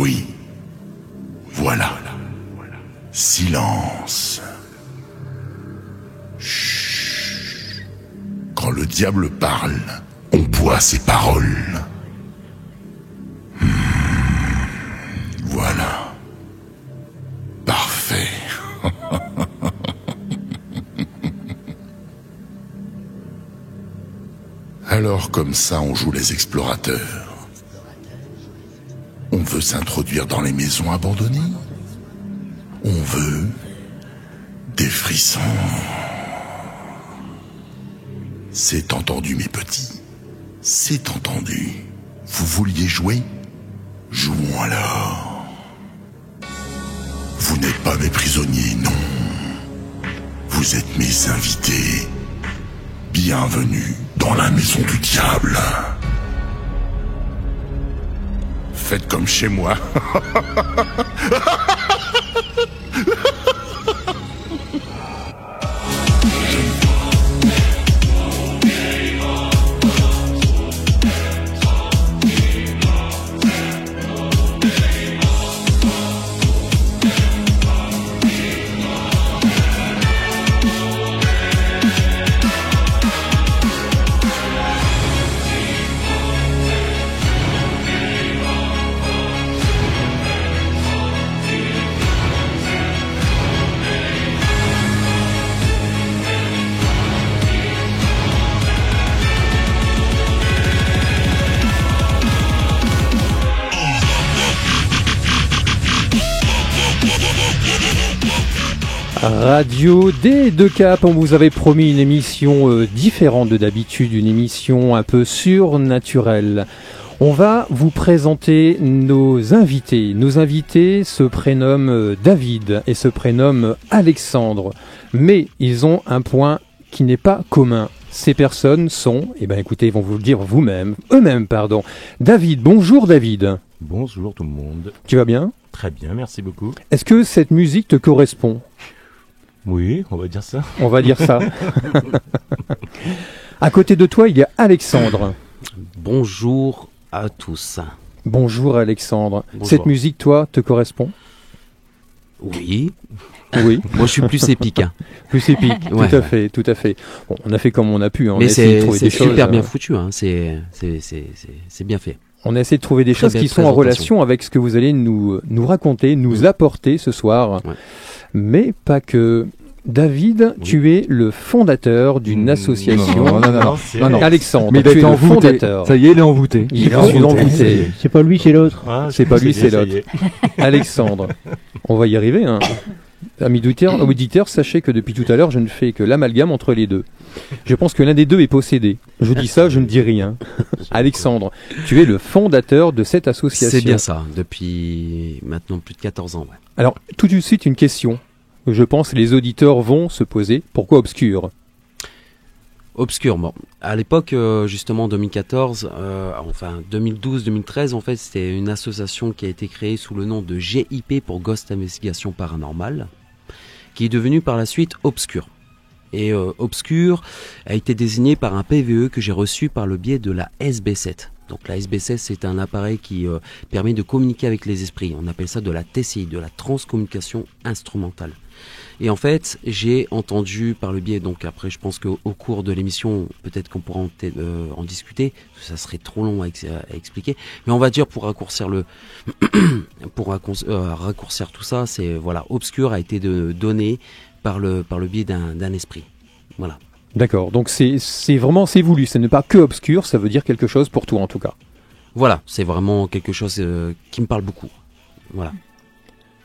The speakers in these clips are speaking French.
Oui. Voilà. Silence. Chut. Quand le diable parle, on boit ses paroles. Voilà. Parfait. Alors comme ça, on joue les explorateurs. On veut s'introduire dans les maisons abandonnées. On veut des frissons. C'est entendu, mes petits. C'est entendu. Vous vouliez jouer? Jouons alors. Vous n'êtes pas mes prisonniers, non. Vous êtes mes invités. Bienvenue dans la maison du diable. Faites comme chez moi. Radio D2Cap, on vous avait promis une émission différente de d'habitude, une émission un peu surnaturelle. On va vous présenter nos invités. Nos invités se prénomment David et se prénomment Alexandre. Mais ils ont un point qui n'est pas commun. Ces personnes sont, écoutez, ils vont vous le dire eux-mêmes. David, bonjour David. Bonjour tout le monde. Tu vas bien ? Très bien, merci beaucoup. Est-ce que cette musique te correspond ? Oui, on va dire ça. On va dire ça. À côté de toi, il y a Alexandre. Bonjour à tous. Bonjour Alexandre. Bonjour. Cette musique, toi, te correspond ? Oui. Oui. Moi, je suis plus épique. Hein. Plus épique, Ouais. tout à fait. Bon, on a fait comme on a pu. Hein. Mais on a essayé de trouver c'est des choses, super bien foutu. Hein. C'est bien fait. On a essayé de trouver des Très choses belle qui sont en présentation. relation avec ce que vous allez nous raconter, nous apporter ce soir. Ouais. Mais pas que. David, Oui. tu es le fondateur d'une association. Non, Alexandre, Mais il tu a es été le envoûté. fondateur. Ça y est, il est envoûté. Il est envoûté. C'est pas lui, c'est l'autre. C'est pas lui, c'est l'autre. Alexandre, on va y arriver. Hein. Amis auditeurs, sachez que depuis tout à l'heure, je ne fais que l'amalgame entre les deux. Je pense que l'un des deux est possédé. Je dis ça, je ne dis rien. Alexandre, tu es le fondateur de cette association. C'est bien ça, depuis maintenant plus de 14 ans. Ouais. Alors, tout de suite, une question. Je pense que les auditeurs vont se poser. Pourquoi obscur ? Obscur, bon. À l'époque, justement, 2014, 2012-2013, en fait, c'était une association qui a été créée sous le nom de GIP pour Ghost Investigation Paranormale, qui est devenue par la suite Obscur. Et Obscur a été désigné par un PVE que j'ai reçu par le biais de la SB7. Donc la SB7, c'est un appareil qui permet de communiquer avec les esprits. On appelle ça de la TCI, de la transcommunication instrumentale. Et en fait, j'ai entendu par le biais, donc après je pense qu'au cours de l'émission, peut-être qu'on pourra en discuter, ça serait trop long à expliquer, mais on va dire pour raccourcir raccourcir tout ça, c'est voilà, Obscur a été donné par le biais d'un esprit. Voilà. D'accord, donc c'est voulu, ce n'est pas que obscur, ça veut dire quelque chose pour toi en tout cas. Voilà, c'est vraiment quelque chose qui me parle beaucoup. Voilà.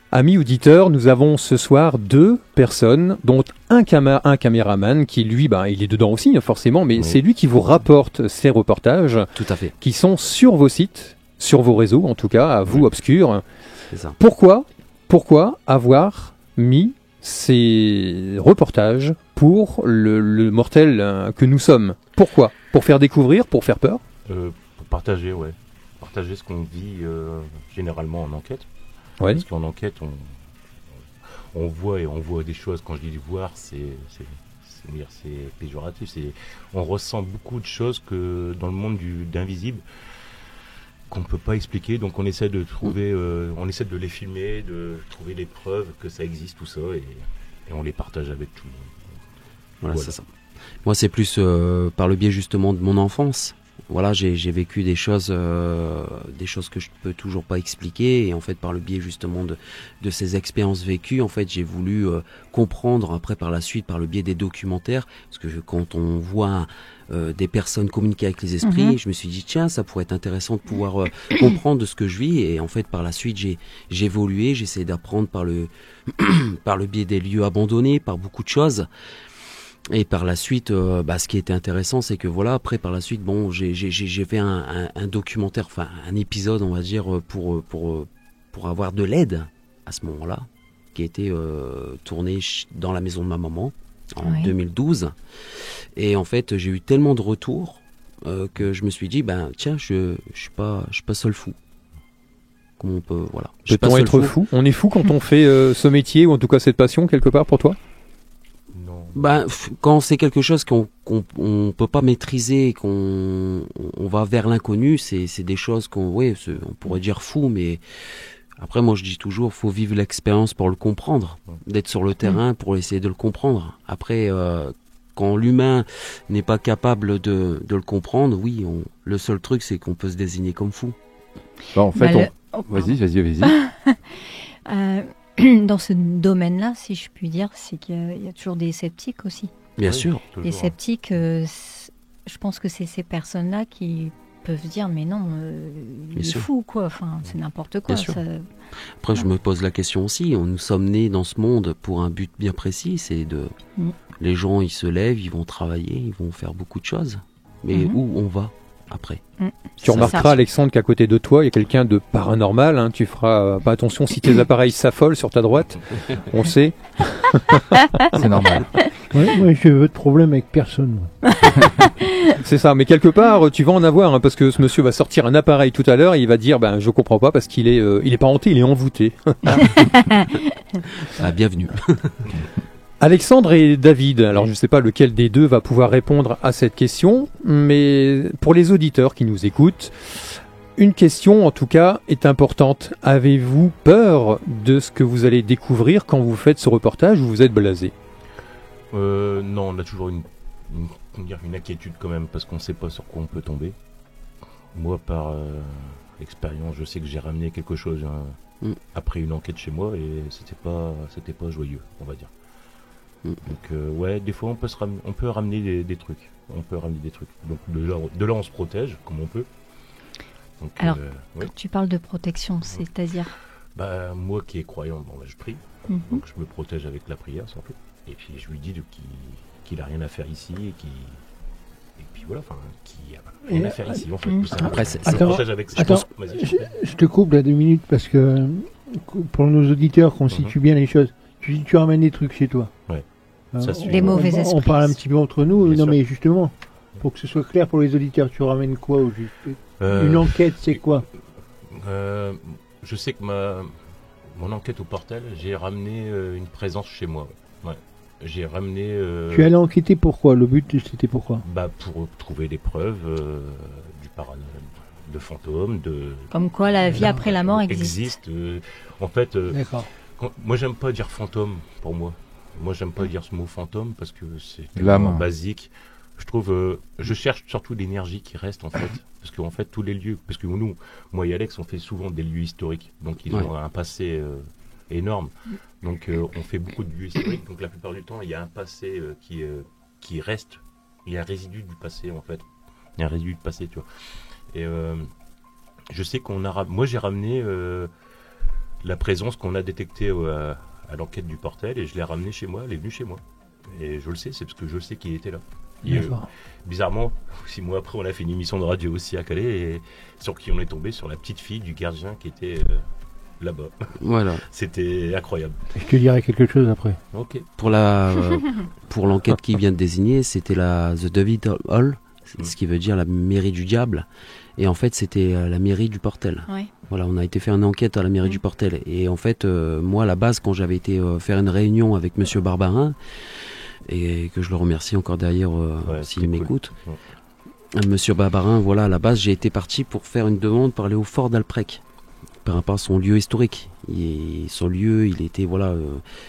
Amis auditeurs, nous avons ce soir deux personnes, dont un caméraman qui lui, il est dedans aussi forcément, mais Oui. c'est lui qui vous rapporte ces reportages Tout à fait, qui sont sur vos sites, sur vos réseaux en tout cas, à vous Obscur. c'est ça. Pourquoi avoir mis ces reportages pour le mortel que nous sommes ? Pourquoi ? Pour faire découvrir, pour faire peur ? Pour partager, ouais. Partager ce qu'on vit généralement en enquête. Ouais. Parce qu'en enquête, on voit des choses. Quand je dis voir, c'est péjoratif. On ressent beaucoup de choses que dans le monde d'invisible qu'on ne peut pas expliquer. Donc on essaie de trouver, on essaie de les filmer, de trouver les preuves que ça existe, tout ça, et on les partage avec tout le monde. Voilà. C'est ça. Moi, c'est plus par le biais justement de mon enfance. Voilà, j'ai vécu des choses que je peux toujours pas expliquer, et en fait par le biais justement de ces expériences vécues, en fait j'ai voulu comprendre après par la suite par le biais des documentaires, parce que quand on voit des personnes communiquer avec les esprits, je me suis dit tiens, ça pourrait être intéressant de pouvoir comprendre de ce que je vis, et en fait par la suite j'ai évolué, j'ai essayé d'apprendre par le par le biais des lieux abandonnés, par beaucoup de choses. Et par la suite, ce qui était intéressant, c'est que voilà, après par la suite, bon, j'ai fait un documentaire, enfin un épisode, on va dire, pour avoir de l'aide à ce moment-là, qui a été tourné dans la maison de ma maman en 2012. Et en fait, j'ai eu tellement de retours que je me suis dit, tiens, je suis pas seul fou. Comment on peut, voilà. Peut-on être fou ? On est fou quand on fait ce métier, ou en tout cas cette passion quelque part pour toi ? Quand c'est quelque chose qu'on peut pas maîtriser, qu'on va vers l'inconnu, c'est des choses on pourrait dire fou, mais après moi je dis toujours, faut vivre l'expérience pour le comprendre, d'être sur le terrain pour essayer de le comprendre. Après, quand l'humain n'est pas capable de le comprendre, le seul truc c'est qu'on peut se désigner comme fou. En fait, vas-y. Dans ce domaine-là, si je puis dire, c'est qu'il y a toujours des sceptiques aussi. Bien sûr. Les sceptiques, je pense que c'est ces personnes-là qui peuvent dire mais non, il est fou quoi, enfin c'est n'importe quoi. Ça... Après je me pose la question aussi, nous sommes nés dans ce monde pour un but bien précis, c'est les gens ils se lèvent, ils vont travailler, ils vont faire beaucoup de choses, mais où on va après? Tu remarqueras, Alexandre, qu'à côté de toi, il y a quelqu'un de paranormal. Hein. Tu feras pas attention si tes appareils s'affolent sur ta droite. On le sait. C'est normal. Moi, je veux de problème avec personne. C'est ça. Mais quelque part, tu vas en avoir, hein, parce que ce monsieur va sortir un appareil tout à l'heure et il va dire, je comprends pas parce qu'il est pas hanté, il est envoûté. Bienvenue. Alexandre et David, alors je ne sais pas lequel des deux va pouvoir répondre à cette question, mais pour les auditeurs qui nous écoutent, une question en tout cas est importante. Avez-vous peur de ce que vous allez découvrir quand vous faites ce reportage ou vous êtes blasé ? Non, on a toujours une inquiétude quand même, parce qu'on ne sait pas sur quoi on peut tomber. Moi, par expérience, je sais que j'ai ramené quelque chose après une enquête chez moi, et c'était pas joyeux, on va dire. Donc des fois on peut ramener des trucs. On peut ramener des trucs. Donc de là on se protège comme on peut. Donc, alors quand tu parles de protection, c'est-à-dire moi qui est croyant, je prie. Donc je me protège avec la prière surtout. Et puis je lui dis qu'il a rien à faire ici et puis voilà, qu'il a rien à faire ici en fait. Après, je te coupe là 2 minutes parce que pour nos auditeurs qu'on situe bien les choses. Tu ramènes des trucs chez toi. Ouais. Les mauvais esprits. On parle un petit peu entre nous. Mais justement, pour que ce soit clair pour les auditeurs, tu ramènes quoi au juste ? Une enquête, c'est quoi ? Je sais que mon enquête au Portel, j'ai ramené une présence chez moi. Ouais. J'ai ramené. Tu allais enquêter pourquoi ? Le but, c'était pourquoi ? Pour trouver des preuves du paranormal, de fantômes, Comme quoi la vie après la mort existe. En fait. D'accord. Moi, j'aime pas dire fantôme pour moi. Moi, j'aime pas dire ce mot fantôme parce que c'est basique. Je trouve, je cherche surtout l'énergie qui reste en fait, parce qu'en fait tous les lieux, parce que moi et Alex, on fait souvent des lieux historiques, donc ils ont un passé énorme. Donc on fait beaucoup de lieux historiques, donc la plupart du temps il y a un passé qui reste, il y a un résidu du passé en fait, il y a un résidu du passé, tu vois. Et je sais moi j'ai ramené la présence qu'on a détectée à l'enquête du Portel, et je l'ai ramenée chez moi, elle est venue chez moi. Et je le sais, c'est parce que je sais qu'il était là. Et, bizarrement, 6 mois après, on a fait une émission de radio aussi à Calais, et sur qui on est tombé sur la petite fille du gardien qui était là-bas. Voilà. C'était incroyable. Je te dirai quelque chose après. Ok. Pour l'enquête qui vient de désigner, c'était The David Hall, ce qui veut dire la mairie du diable. Et en fait, c'était la mairie du Portel. Ouais. Voilà, on a été faire une enquête à la mairie du Portel. Et en fait, moi, à la base, quand j'avais été faire une réunion avec Monsieur Barbarin, et que je le remercie encore d'ailleurs s'il m'écoute, Monsieur Barbarin, voilà, à la base, j'ai été parti pour faire une demande pour aller au fort d'Alprec, par rapport à son lieu historique. Et son lieu, il était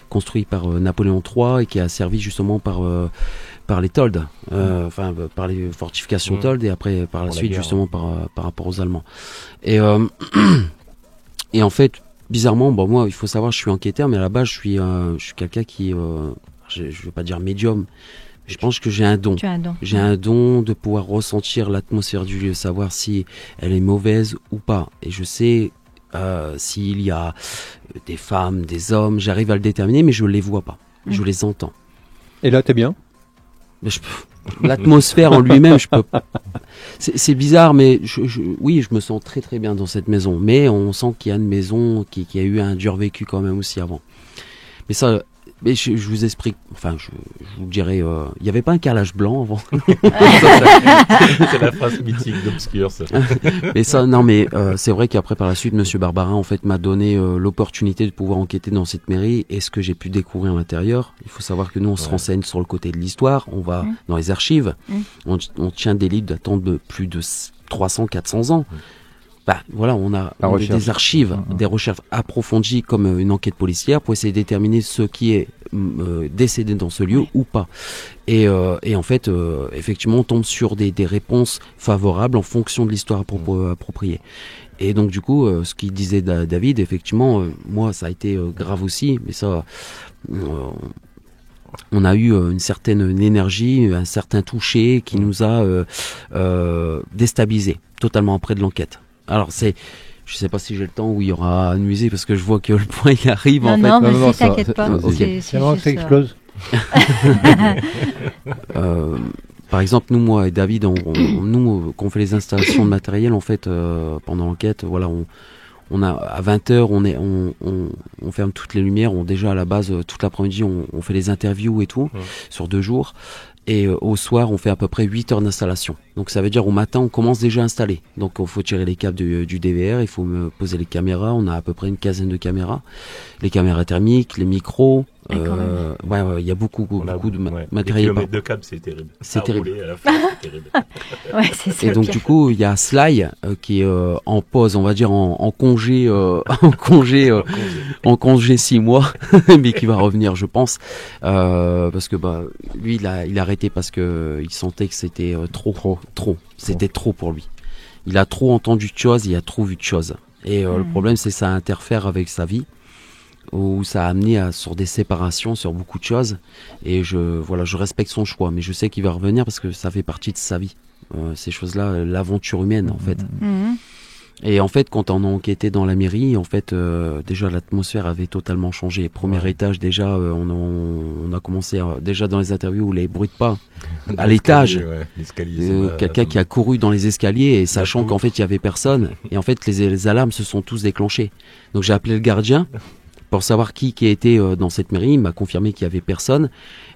construit par Napoléon III et qui a servi justement par les Toldes, par les fortifications Toldes et après par la suite justement par rapport aux Allemands. Et en fait, bizarrement, moi, il faut savoir, je suis enquêteur, mais à la base, je suis quelqu'un qui, je veux pas dire médium. Je pense que j'ai un don. Tu as un don. J'ai un don de pouvoir ressentir l'atmosphère du lieu, savoir si elle est mauvaise ou pas. Et je sais s'il y a des femmes, des hommes, j'arrive à le déterminer, mais je les vois pas. Je les entends. Et là, t'es bien? L'atmosphère en lui-même, je peux. C'est bizarre, mais oui, je me sens très très bien dans cette maison. Mais on sent qu'il y a une maison qui a eu un dur vécu quand même aussi avant. Mais ça. Mais je vous explique, je vous dirais, il n'y avait pas un calage blanc avant. C'est la phrase mythique d'Obscur, ça. Mais ça, non, mais c'est vrai qu'après, par la suite, Monsieur Barbarin, en fait, m'a donné l'opportunité de pouvoir enquêter dans cette mairie. Et ce que j'ai pu découvrir à l'intérieur, il faut savoir que nous, on se renseigne sur le côté de l'histoire, on va dans les archives, on tient des livres datant de plus de 300, 400 ans. On a des archives, des recherches approfondies comme une enquête policière pour essayer de déterminer ce qui est décédé dans ce lieu ou pas. Et en fait, effectivement, on tombe sur des réponses favorables en fonction de l'histoire appropriée. Et donc du coup, ce qu'il disait David, effectivement, moi ça a été grave aussi, mais ça... on a eu une certaine énergie, un certain toucher qui nous a déstabilisés totalement après de l'enquête. Alors je sais pas si j'ai le temps où il y aura à nuiser parce que je vois que le point il arrive en fait. Non, t'inquiète pas. C'est vraiment que ça explose. Par exemple, nous, moi et David, nous, quand on fait les installations de matériel, en fait, pendant l'enquête, on a à 20h, on ferme toutes les lumières. Déjà à la base, toute l'après-midi, on fait les interviews et tout sur 2 jours. Et au soir, on fait à peu près 8 heures d'installation. Donc ça veut dire au matin, on commence déjà à installer. Donc il faut tirer les câbles du DVR, il faut poser les caméras. On a à peu près une quinzaine de caméras. Les caméras thermiques, les micros. Il y a beaucoup de matériel. Les kilomètres de câbles, c'est terrible. C'est terrible. À la fin, c'est terrible. Et donc du coup, il y a Sly qui est en pause, on va dire en congé, en congé 6 mois, mais qui va revenir, je pense, parce que lui, il a arrêté parce que il sentait que c'était trop. C'était trop pour lui. Il a trop entendu de choses, il a trop vu de choses. Et le problème, c'est que ça interfère avec sa vie, où ça a amené sur des séparations, sur beaucoup de choses. Et je respecte son choix, mais je sais qu'il va revenir parce que ça fait partie de sa vie. Ces choses-là, l'aventure humaine, en fait. Et en fait, quand on a enquêté dans la mairie, en fait, déjà l'atmosphère avait totalement changé. Premier étage, déjà, on a commencé déjà dans les interviews, les bruits de pas à l'étage. Quelqu'un qui a couru dans les escaliers et sachant qu'en fait il y avait personne. Et en fait, les alarmes se sont tous déclenchées. Donc j'ai appelé le gardien pour savoir qui était dans cette mairie. Il m'a confirmé qu'il y avait personne.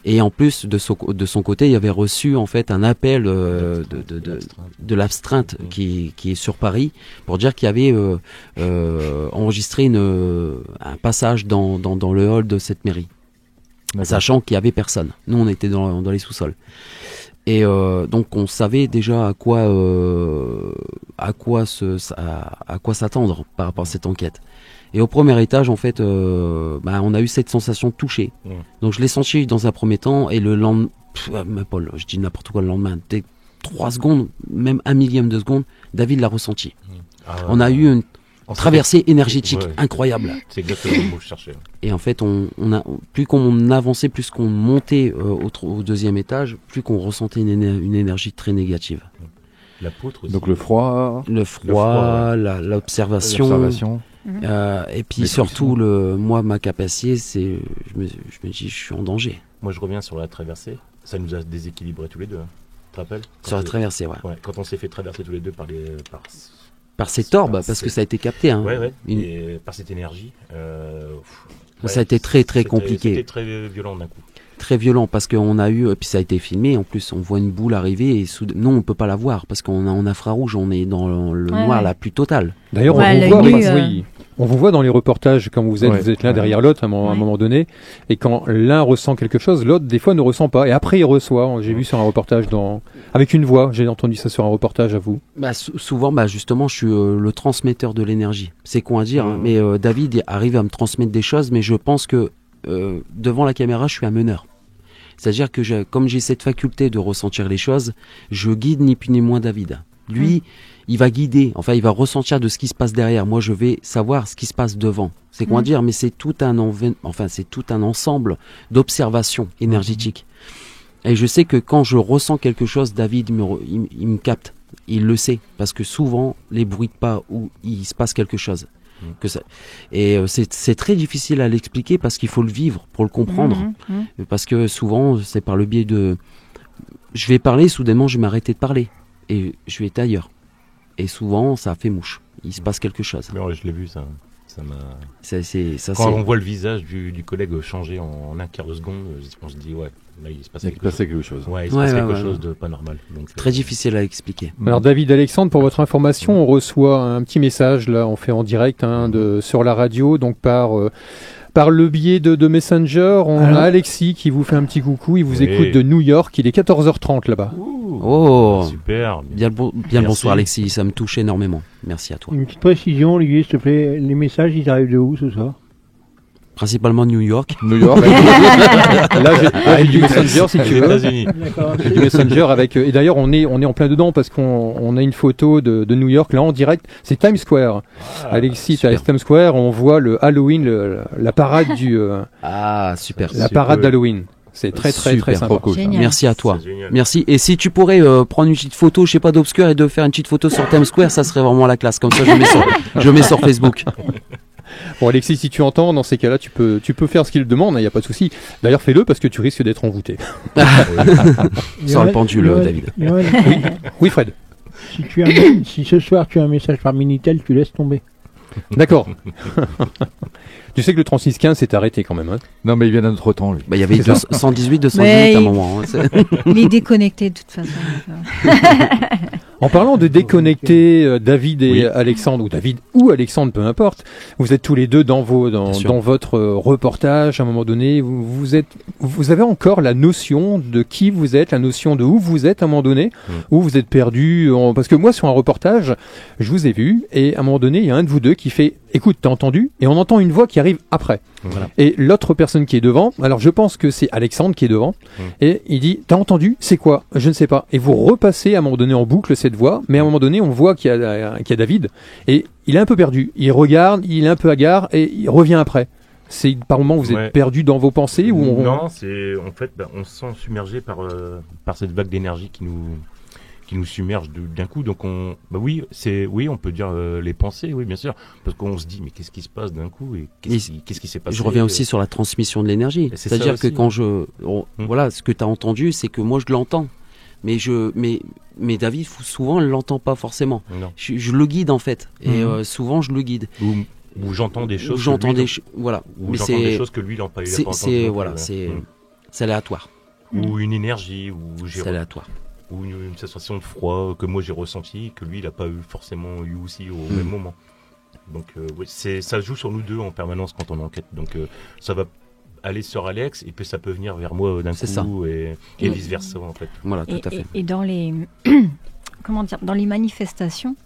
Et en plus, de son côté, il avait reçu en fait un appel de l'astreinte qui est sur Paris pour dire qu'il y avait enregistré un passage dans le hall de cette mairie. Sachant qu'il y avait personne. Nous, on était dans les sous-sols. Et donc, on savait déjà à quoi s'attendre par rapport à cette enquête. Et au premier étage, en fait, on a eu cette sensation de toucher. Donc je l'ai senti dans un premier temps, et le lendemain, Paul, je dis n'importe quoi, le lendemain, dès 3 secondes, même 1/1000 de seconde, David l'a ressenti. On a eu une traversée énergétique incroyable. C'est exactement le mot que je cherchais. Et en fait, plus qu'on avançait, plus qu'on montait au deuxième étage, plus qu'on ressentait une énergie très négative. La poutre aussi. Donc le froid, l'observation. Et puis surtout, moi, ma capacité, c'est, je me dis, je suis en danger. Moi, je reviens sur la traversée. Ça nous a déséquilibrés tous les deux. Tu te rappelles? Sur la traversée, ouais. Quand on s'est fait traverser tous les deux par cette orbe, parce que ça a été capté. Et par cette énergie. Ça a été très très compliqué. C'était très violent d'un coup. Très violent parce qu'on a eu, puis ça a été filmé, en plus on voit une boule arriver et non, on peut pas la voir parce qu'on a infrarouge, on est dans le noir la plus totale. D'ailleurs, on vous voit dans les reportages quand vous êtes l'un derrière l'autre à un moment donné, et quand l'un ressent quelque chose, l'autre des fois ne ressent pas, et après il reçoit. J'ai vu sur un reportage avec une voix, j'ai entendu ça sur un reportage à vous. Souvent, justement, je suis le transmetteur de l'énergie. C'est con à dire, mais David arrive à me transmettre des choses, mais je pense que devant la caméra, je suis un meneur. C'est-à-dire que comme j'ai cette faculté de ressentir les choses, je guide ni plus ni moins David. Lui, il va guider, il va ressentir de ce qui se passe derrière. Moi, je vais savoir ce qui se passe devant. C'est quoi dire, mais c'est tout un ensemble d'observations énergétiques. Et je sais que quand je ressens quelque chose, David, il me capte. Il le sait, parce que souvent, les bruits de pas où il se passe quelque chose. Et c'est très difficile à l'expliquer parce qu'il faut le vivre pour le comprendre. Parce que souvent, c'est par le biais de... Je vais parler, soudainement, je vais m'arrêter de parler. Et je vais être ailleurs. Et souvent, ça fait mouche. Il se passe quelque chose. Mais je l'ai vu, ça m'a... Quand on voit le visage du collègue changer en un quart de seconde, on se dit, là, il se passe quelque chose. Ouais, il se passe quelque chose de pas normal. Donc, très difficile à expliquer. Alors, David, Alexandre, pour votre information, on reçoit un petit message, là, on fait en direct sur la radio, donc par le biais de Messenger. On a Alexis qui vous fait un petit coucou, il vous écoute de New York, il est 14h30 là-bas. Super. Bien le bonsoir Alexis, ça me touche énormément. Merci à toi. Une petite précision, Olivier, s'il te plaît, les messages, ils arrivent de où ce soir? Principalement New York. Là, j'ai du Messenger si tu veux. J'ai du Messenger avec. Et d'ailleurs, on est en plein dedans parce qu'on a une photo de New York là en direct. C'est Times Square. Alexis, à Times Square, on voit le Halloween, la parade du. Super. La parade d'Halloween. C'est très sympa. Cool. Merci à toi. Merci. Et si tu pourrais prendre une petite photo, je sais pas, d'Obscur et de faire une petite photo sur Times Square, ça serait vraiment la classe. Comme ça, je mets sur Facebook. Bon Alexis, si tu entends, dans ces cas-là, tu peux faire ce qu'il demande, il n'y a pas de souci. D'ailleurs, fais-le parce que tu risques d'être envoûté. Sans le pendule, David. Oui, Fred. Si ce soir tu as un message par Minitel, tu laisses tomber. D'accord. Tu sais que le 3615 s'est arrêté quand même. Hein. Non, mais il vient d'un autre temps, lui. Il y avait 118, 218 à un moment. Il est déconnecté de toute façon. En parlant de déconnecter David et Alexandre, ou Alexandre, peu importe, vous êtes tous les deux dans votre reportage, à un moment donné, vous avez encore la notion de qui vous êtes, la notion de où vous êtes à un moment donné, où vous êtes perdu, parce que moi sur un reportage, je vous ai vu, et à un moment donné, il y a un de vous deux qui fait « Écoute, t'as entendu ?» et on entend une voix qui arrive après. Voilà. Et l'autre personne qui est devant, alors je pense que c'est Alexandre qui est devant, et il dit « T'as entendu ? C'est quoi ? Je ne sais pas. » Et vous repassez à un moment donné en boucle cette voix, mais à un moment donné, on voit qu'il y a David, et il est un peu perdu. Il regarde, il est un peu hagard, et il revient après. C'est par moment vous êtes perdu dans vos pensées ou Non, c'est en fait, on se sent submergé par cette vague d'énergie qui nous submerge d'un coup. Donc on peut dire les pensées, oui bien sûr, parce qu'on se dit mais qu'est-ce qui se passe d'un coup et qu'est-ce qui s'est passé. Je reviens aussi sur la transmission de l'énergie. C'est-à-dire que quand ce que tu as entendu, c'est que moi je l'entends. Mais David, souvent, il ne l'entend pas forcément. Je le guide, en fait. Et souvent, je le guide. Ou j'entends des choses. Voilà. Ou j'entends des choses que lui, il n'a pas entendu. C'est aléatoire. Ou une énergie. C'est aléatoire. Ou une sensation de froid que moi, j'ai ressenti, que lui, il n'a pas forcément eu aussi au même moment. Donc, ça joue sur nous deux en permanence quand on enquête. Donc, ça va aller sur Alex et puis ça peut venir vers moi d'un coup et vice versa en fait. Voilà, tout à fait. Et dans les dans les manifestations,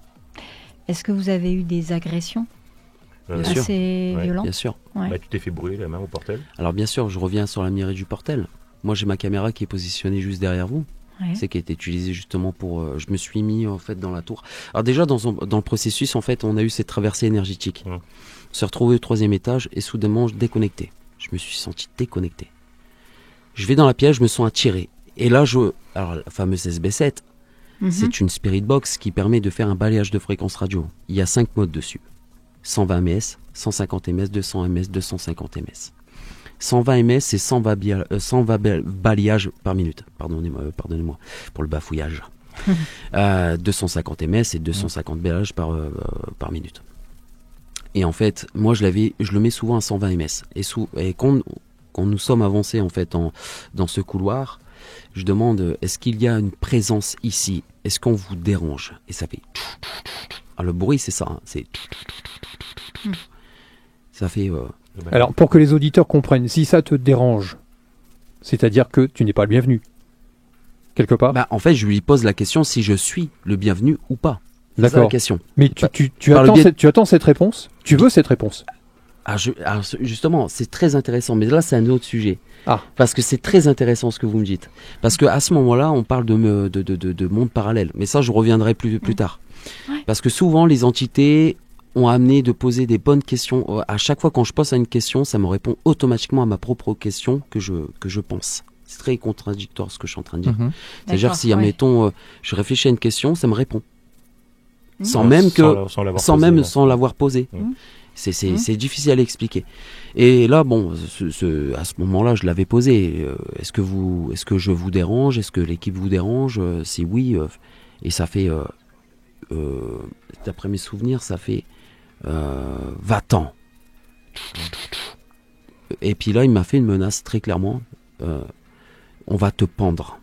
est-ce que vous avez eu des agressions assez violentes? Bien sûr. Tu t'es fait brûler la main au Portel. Alors bien sûr, je reviens sur la mairie du Portel. Moi j'ai ma caméra qui est positionnée juste derrière vous. C'est qui a été utilisée justement pour. Je me suis mis en fait dans la tour. Alors déjà dans le processus en fait, on a eu cette traversée énergétique. On s'est retrouvé au 3e étage et soudainement déconnecté. Je me suis senti déconnecté. Je vais dans la pièce, je me sens attiré. Et là, alors la fameuse SB7, c'est une spirit box qui permet de faire un balayage de fréquences radio. Il y a 5 modes dessus. 120 ms, 150 ms, 200 ms, 250 ms. 120 ms, c'est 120 balayages par minute. Pardonnez-moi pour le bafouillage. 250 ms, c'est 250 balayages par minute. Et en fait, moi je le mets souvent à 120 ms. Et quand nous sommes avancés en fait dans ce couloir, je demande est-ce qu'il y a une présence ici? Est-ce qu'on vous dérange? Et ça fait. Alors le bruit c'est ça, c'est. Ça fait. Alors, pour que les auditeurs comprennent, si ça te dérange, c'est-à-dire que tu n'es pas le bienvenu, quelque part. En fait, je lui pose la question si je suis le bienvenu ou pas. D'accord. C'est la question. Mais tu attends cette réponse ? Tu veux cette réponse ? Alors justement, c'est très intéressant, mais là c'est un autre sujet. Ah. Parce que c'est très intéressant ce que vous me dites. Parce qu'à ce moment-là, on parle de monde parallèle. Mais ça, je reviendrai plus tard. Ouais. Parce que souvent, les entités ont amené de poser des bonnes questions. À chaque fois quand je pose une question, ça me répond automatiquement à ma propre question que je pense. C'est très contradictoire ce que je suis en train de dire. Mm-hmm. C'est-à-dire si, admettons, je réfléchis à une question, ça me répond. Sans l'avoir posé. C'est difficile à l'expliquer. Et là, bon, à ce moment-là, je l'avais posé. Est-ce que je vous dérange ? Est-ce que l'équipe vous dérange ? Si oui, et ça fait, d'après mes souvenirs, ça fait va-t'en. Et puis là, il m'a fait une menace très clairement. On va te pendre.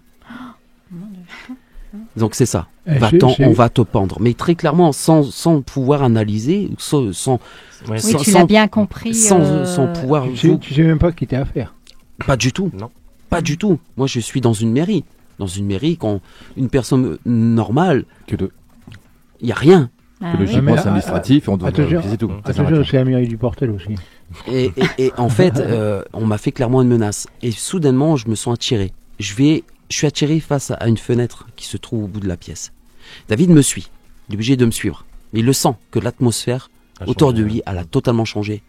Donc c'est ça. Va-t'en, on va te pendre. Mais très clairement, sans pouvoir analyser, tu l'as bien compris. Sans pouvoir. Tu sais même pas qui t'es à faire. Pas du tout. Non. Pas du tout. Moi, je suis dans une mairie. Dans une mairie, quand une personne normale, il y a rien. Que le JPOS administratif, on doit c'est tout. Attention, c'est la mairie du Portel aussi. Et en fait, on m'a fait clairement une menace. Et soudainement, je me sens attiré. Je suis attiré face à une fenêtre qui se trouve au bout de la pièce. David me suit. Il est obligé de me suivre. Il le sent que l'atmosphère autour de lui, elle a totalement changé.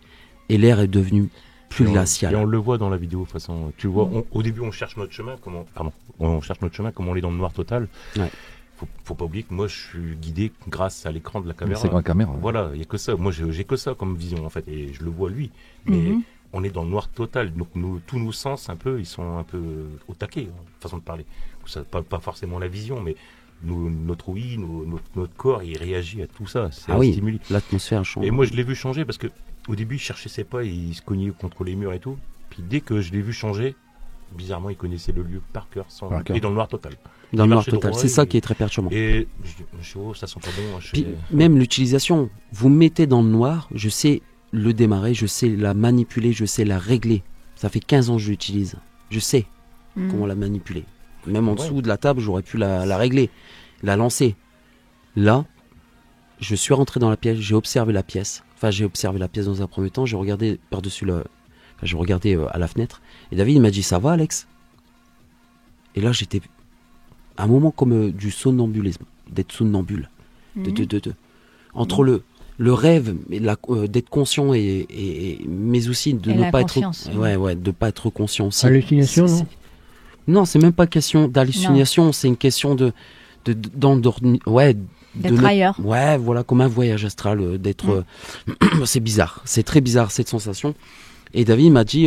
Et l'air est devenu plus glacial. Et on le voit dans la vidéo, de toute façon. Tu vois, au début, on cherche notre chemin. On cherche notre chemin, comme on est dans le noir total. Ouais. Faut pas oublier que moi, je suis guidé grâce à l'écran de la caméra. C'est la caméra. Voilà, il n'y a que ça. Moi, j'ai que ça comme vision, en fait. Et je le vois, lui. Mais on est dans le noir total. Donc, tous nos sens, ils sont un peu au taquet, façon de parler. Ça, pas forcément la vision, mais notre ouïe, notre corps, il réagit à tout ça. C'est stimulé. L'atmosphère change. Et moi, je l'ai vu changer parce que au début, il cherchait ses pas, il se cognait contre les murs et tout. Puis dès que je l'ai vu changer, bizarrement, il connaissait le lieu par cœur. Et dans le noir total. Dans le noir total, c'est ça qui est très perturbant. Et ça sent pas bon. Puis, même l'utilisation, vous me mettez dans le noir, je sais le démarrer, je sais la manipuler, je sais la régler. Ça fait 15 ans que je l'utilise. Je sais comment la manipuler. Même en dessous de la table, j'aurais pu la régler, la lancer. Là, je suis rentré dans la pièce, j'ai observé la pièce. Enfin, j'ai observé la pièce dans un premier temps, j'ai regardé par-dessus j'ai regardé à la fenêtre. Et David, il m'a dit, ça va, Alex ? Et là, j'étais un moment comme du somnambulisme, d'être somnambule. Entre le rêve, d'être conscient mais aussi de ne pas être... de pas être conscient aussi. Hallucination, non ? Non, c'est même pas question d'hallucination, c'est une question d'endormir. D'être ailleurs. Ouais, voilà, comme un voyage astral, d'être. C'est bizarre, c'est très bizarre cette sensation. Et David m'a dit,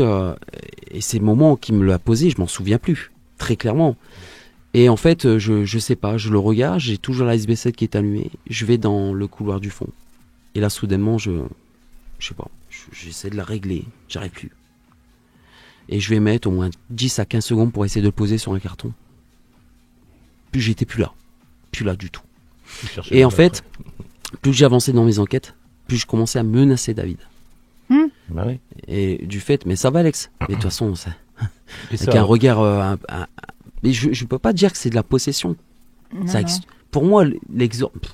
et ces moments qu'il me l'a posé, je m'en souviens plus, très clairement. Et en fait, je sais pas, je le regarde, j'ai toujours la SB7 qui est allumée, je vais dans le couloir du fond. Et là, soudainement, je sais pas, j'essaie de la régler, j'arrive plus. Et je vais mettre au moins 10 à 15 secondes pour essayer de le poser sur un carton. Puis j'étais plus là du tout. Et en fait, plus j'avançais dans mes enquêtes, plus je commençais à menacer David. Bah oui. Et du fait, mais ça va Alex, mais de toute façon, avec un regard... mais je peux pas dire que c'est de la possession. Pour moi,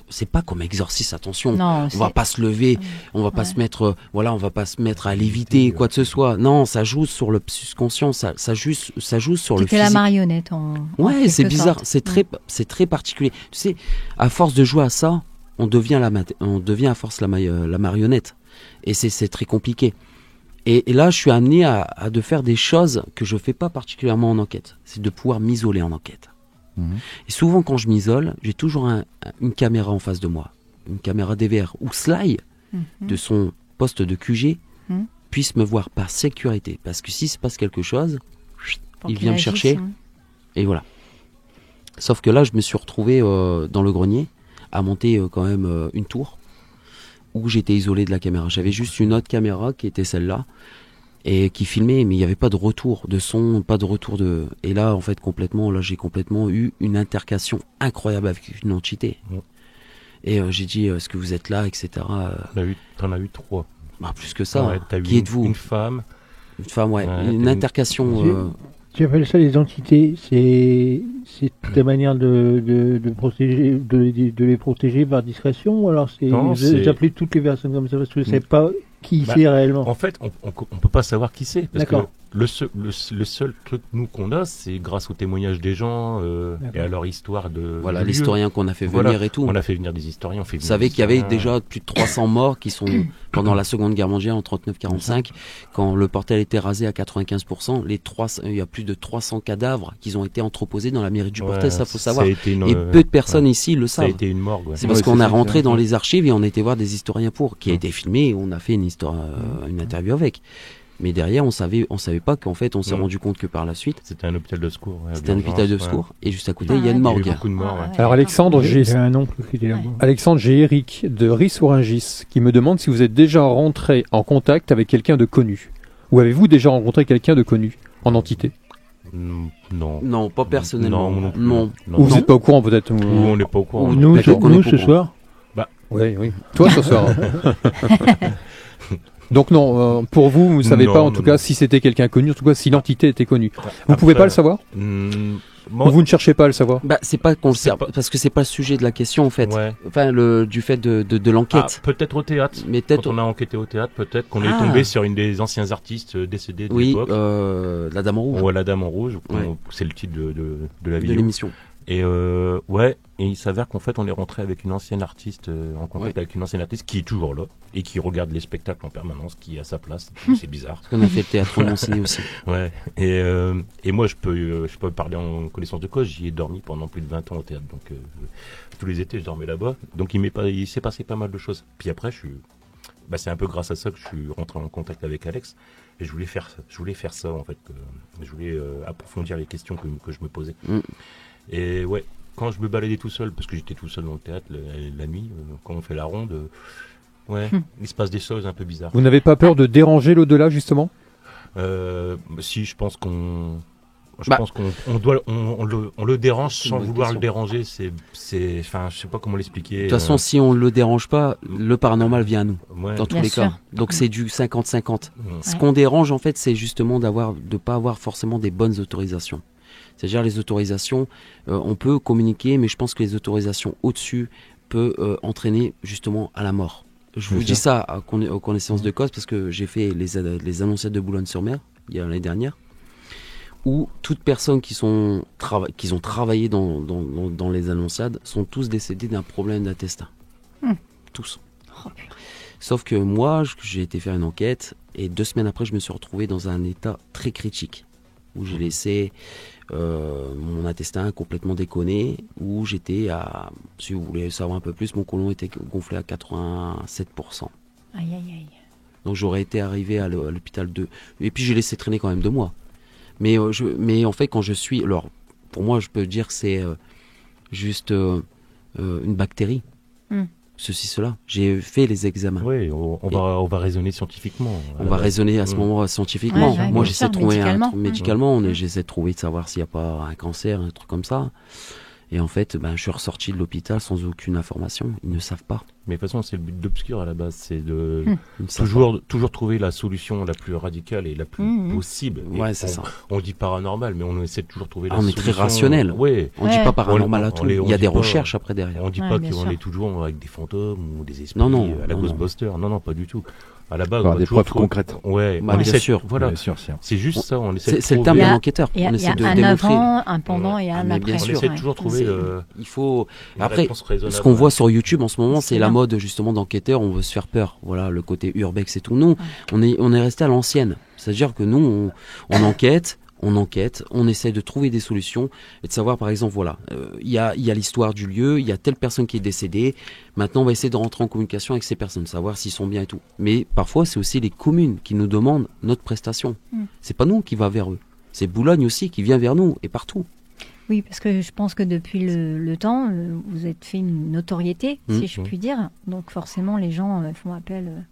c'est pas comme exorcisme, attention. Non, on va pas se lever, on va pas se mettre, on va pas se mettre à léviter, quoi que ce soit. Non, ça joue sur le subconscient, ça joue sur le physique. C'est la marionnette. C'est bizarre, c'est très particulier. Tu sais, à force de jouer à ça, on devient à force la marionnette. Et c'est très compliqué. Et là, je suis amené à de faire des choses que je fais pas particulièrement en enquête. C'est de pouvoir m'isoler en enquête. Et souvent quand je m'isole, j'ai toujours une caméra en face de moi, une caméra DVR où Sly, de son poste de QG, puisse me voir par sécurité. Parce que s'il se passe quelque chose, il vient me chercher. Et voilà. Sauf que là, je me suis retrouvé dans le grenier à monter quand même une tour où j'étais isolé de la caméra. J'avais juste une autre caméra qui était celle-là et qui filmait, mais il n'y avait pas de retour de son, pas de retour de... Et là, en fait, j'ai complètement eu une intercation incroyable avec une entité. Et j'ai dit, est-ce que vous êtes là, etc. T'en as eu 3. Plus que ça. Qui êtes-vous? Une femme. Une femme, une intercation. Tu appelles ça les entités, c'est ta manière de protéger, de les protéger par discrétion, ou alors c'est d'appeler toutes les personnes comme ça parce que je ne sais pas qui c'est réellement. En fait, on peut pas savoir qui c'est parce que le seul truc nous qu'on a, c'est grâce au témoignage des gens et à leur histoire de. Voilà, l'historien qu'on a fait venir et tout. On a fait venir des historiens. Vous savez qu'il y avait déjà plus de 300 morts qui sont pendant la Seconde Guerre mondiale en 39-45, quand le Portel était rasé à 95%, il y a plus de 300 cadavres qui ont été entreposés dans la mairie du Portel, ça faut savoir. Et peu de personnes ici le savent. Ça a été une morgue. C'est parce qu'on a rentré dans les archives et on était voir des historiens qui a été filmé et on a fait une interview avec. Mais derrière, on savait pas qu'en fait, on s'est rendu compte que par la suite. C'était un hôpital de secours. C'était un hôpital de secours. Et juste à côté, il y a une morgue. Il y a beaucoup de morts. Alors, Alexandre, j'ai un oncle qui était là-bas. Alexandre, j'ai Eric de Ris-Oringis qui me demande si vous êtes déjà rentré en contact avec quelqu'un de connu. Ou avez-vous déjà rencontré quelqu'un de connu en entité? Non. Non, pas personnellement. Non. Ou vous n'êtes pas au courant peut-être? Ou on n'est pas au courant. Nous ce soir. Oui. Toi ce soir. Donc non, pour vous ne savez pas en tout cas si c'était quelqu'un connu, en tout cas si l'entité était connue. Vous pouvez pas le savoir? Ou vous ne cherchez pas à le savoir? C'est pas qu'on le sait, parce que c'est pas le sujet de la question en fait. Enfin, du fait de l'enquête. Peut-être au théâtre. Mais quand on a enquêté au théâtre, peut-être qu'on est tombé sur une des anciens artistes décédés de l'époque. La Dame en Rouge. Ouais, la Dame en Rouge. C'est le titre de la vidéo. De l'émission. Et et il s'avère qu'en fait on est rentré avec une ancienne artiste, en contact avec une ancienne artiste qui est toujours là et qui regarde les spectacles en permanence, qui est à sa place. C'est bizarre. Parce qu'on a fait le théâtre Montsigny aussi. Ouais. Et moi je peux parler en connaissance de cause. J'y ai dormi pendant plus de 20 ans au théâtre, donc tous les étés je dormais là-bas. Donc il s'est passé pas mal de choses. Puis après c'est un peu grâce à ça que je suis rentré en contact avec Alex. Et je voulais faire ça en fait. Je voulais approfondir les questions que je me posais. Et quand je me baladais tout seul, parce que j'étais tout seul dans le théâtre la nuit, quand on fait la ronde, il se passe des choses un peu bizarres. Vous n'avez pas peur de déranger l'au-delà justement? Si, je pense qu'on le dérange sans vouloir le déranger. Je sais pas comment l'expliquer. De toute façon, si on le dérange pas, le paranormal vient à nous, dans tous les cas. Donc c'est du 50-50. Ce qu'on dérange en fait, c'est justement de pas avoir forcément des bonnes autorisations. C'est-à-dire les autorisations, on peut communiquer, mais je pense que les autorisations au-dessus peuvent entraîner justement à la mort. Je vous dis ça aux connaissances de cause parce que j'ai fait les annonciates de Boulogne-sur-Mer l'année dernière, où toutes personnes qui ont travaillé dans les annonciades sont tous décédés d'un problème d'intestin. Tous. Sauf que moi, j'ai été faire une enquête et 2 semaines après, je me suis retrouvé dans un état très critique où j'ai laissé mon intestin complètement déconné, où j'étais si vous voulez savoir un peu plus, mon côlon était gonflé à 87%. Aïe, aïe, aïe. Donc j'aurais été arrivé à l'hôpital 2. Et puis j'ai laissé traîner quand même 2 mois. Mais en fait, quand je suis... Alors, pour moi, je peux dire que c'est juste une bactérie. Ceci, cela. J'ai fait les examens. Oui, on va raisonner scientifiquement. On va raisonner à ce moment scientifiquement. Moi, j'essaie de trouver médicalement. J'essaie de trouver, de savoir s'il n'y a pas un cancer, un truc comme ça. Et en fait, je suis ressorti de l'hôpital sans aucune information. Ils ne savent pas. Mais de toute façon, c'est le but d'Obscur à la base, c'est de toujours trouver la solution la plus radicale et la plus possible. Ouais, c'est ça. On dit paranormal, mais on essaie de toujours trouver la solution. On est très rationnel. Ouais. On dit pas paranormal à tout. Il y a des recherches après derrière. On dit pas qu'on est toujours avec des fantômes ou des esprits à la Ghostbuster. Non, pas du tout. À la base, des preuves concrètes. Ouais, bien sûr. Voilà. C'est juste ça. On essaie. C'est le terme d'un enquêteur. Il y a un avant, un pendant et un après. On essaie de toujours trouver. Il faut. Après, ce qu'on voit sur YouTube en ce moment, c'est la mode justement d'enquêteur. On veut se faire peur. Voilà, le côté urbex et tout. Nous, on est resté à l'ancienne. C'est-à-dire que nous, on enquête. On essaie de trouver des solutions et de savoir, par exemple, voilà, il y a l'histoire du lieu, il y a telle personne qui est décédée. Maintenant, on va essayer de rentrer en communication avec ces personnes, savoir s'ils sont bien et tout. Mais parfois, c'est aussi les communes qui nous demandent notre prestation. C'est pas nous qui va vers eux. C'est Boulogne aussi qui vient vers nous et partout. Oui, parce que je pense que depuis le temps, vous êtes fait une notoriété, si je puis dire. Donc forcément, les gens font appel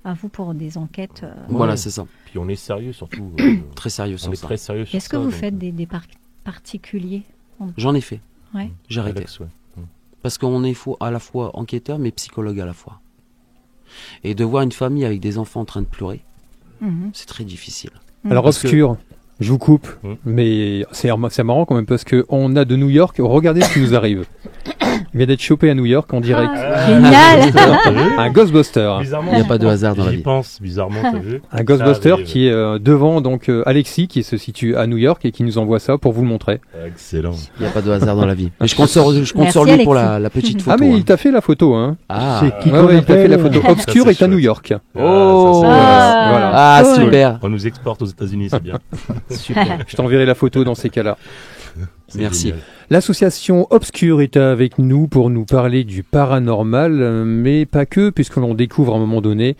à vous pour des enquêtes. Voilà, c'est ça. Puis on est sérieux surtout. Très sérieux sur ça. Très sérieux sur Est-ce que vous faites des particuliers? J'en ai fait. Ouais. J'ai arrêté. Alex, Parce qu'on est à la fois enquêteur mais psychologue à la fois. Et de voir une famille avec des enfants en train de pleurer, c'est très difficile. Alors Obscur, je vous coupe, mais c'est marrant quand même parce qu'on a de New York, regardez ce qui nous arrive. Il vient d'être chopé à New York en direct. Génial. Un Ghostbuster. Il n'y a pas de hasard dans la vie. J'y pense, bizarrement, t'as vu. Un Ghostbuster qui est devant donc Alexis qui se situe à New York et qui nous envoie ça pour vous le montrer. Excellent. Il n'y a pas de hasard dans la vie. Mais je compte sur lui Alexis. pour la petite photo. Ah mais il t'a fait la photo hein. Ah, C'est qui Ouais, il t'a fait la appelle photo. Obscur Ça, est c'est à New chouette. York. Oh, Voilà. ah Cool. super. On nous exporte aux États-Unis, c'est bien. Super. Je t'enverrai la photo dans ces cas-là. C'est Merci. génial. L'association Obscur est avec nous pour nous parler du paranormal, mais pas que, puisque l'on découvre à un moment donné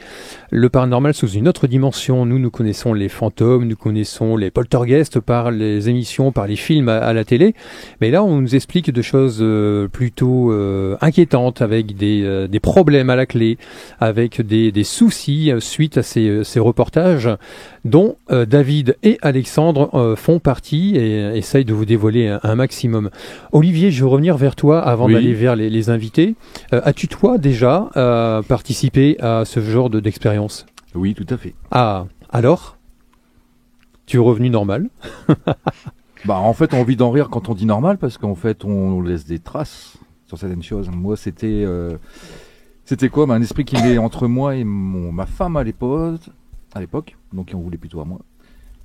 le paranormal sous une autre dimension. Nous connaissons les fantômes, nous connaissons les poltergeists par les émissions, par les films à la télé, mais là on nous explique de choses plutôt inquiétantes, avec des problèmes à la clé, avec des soucis suite à ces reportages, dont David et Alexandre font partie et essayent de vous dévoiler un maximum. Olivier, je veux revenir vers toi avant d'aller vers les invités. As-tu toi déjà participé à ce genre d'expérience ? Oui, tout à fait. Ah, alors ? Tu es revenu normal ? Bah, en fait, on a envie d'en rire quand on dit normal parce qu'en fait, on laisse des traces sur certaines choses. Moi, c'était quoi ? Un esprit qui est entre moi et ma femme à l'époque, donc on voulait plutôt à moi.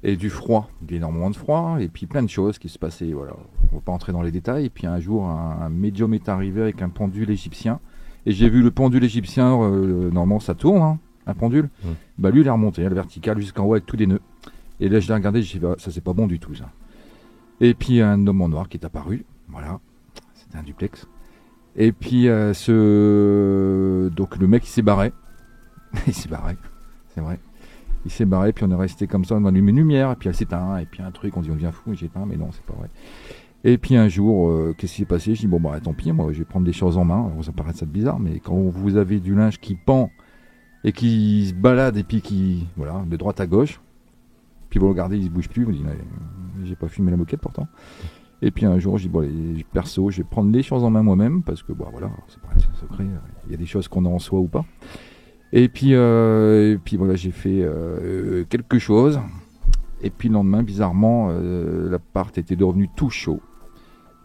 Et du froid, énormément de froid, et puis plein de choses qui se passaient, voilà. On va pas entrer dans les détails. Et puis un jour, un médium est arrivé avec un pendule égyptien. Et j'ai vu le pendule égyptien, normalement ça tourne, hein, un pendule. Bah lui, il est remonté, à la verticale, jusqu'en haut avec tous les nœuds. Et là, je l'ai regardé, je dis, bah, ça c'est pas bon du tout, ça. Et puis un homme en noir qui est apparu, voilà. C'était un duplex. Et puis donc le mec, il s'est barré. Il s'est barré, c'est vrai. Il s'est barré, puis on est resté comme ça, on a allumé une lumière, et puis elle s'éteint, et puis un truc, on dit on devient fou, et j'ai éteint, mais non, c'est pas vrai. Et puis un jour, qu'est-ce qui s'est passé ? Je dis bon bah tant pis, moi je vais prendre des choses en main, ça paraît ça bizarre, mais quand vous avez du linge qui pend, et qui se balade, et puis qui, voilà, de droite à gauche, puis vous le regardez, il se bouge plus, vous dites j'ai pas fumé la moquette pourtant. Et puis un jour, je dis bon allez, perso, je vais prendre les choses en main moi-même, parce que bon voilà, c'est pas un secret, il y a des choses qu'on a en soi ou pas. Et puis voilà, j'ai fait quelque chose. Et puis le lendemain, bizarrement, l'appart était devenu tout chaud.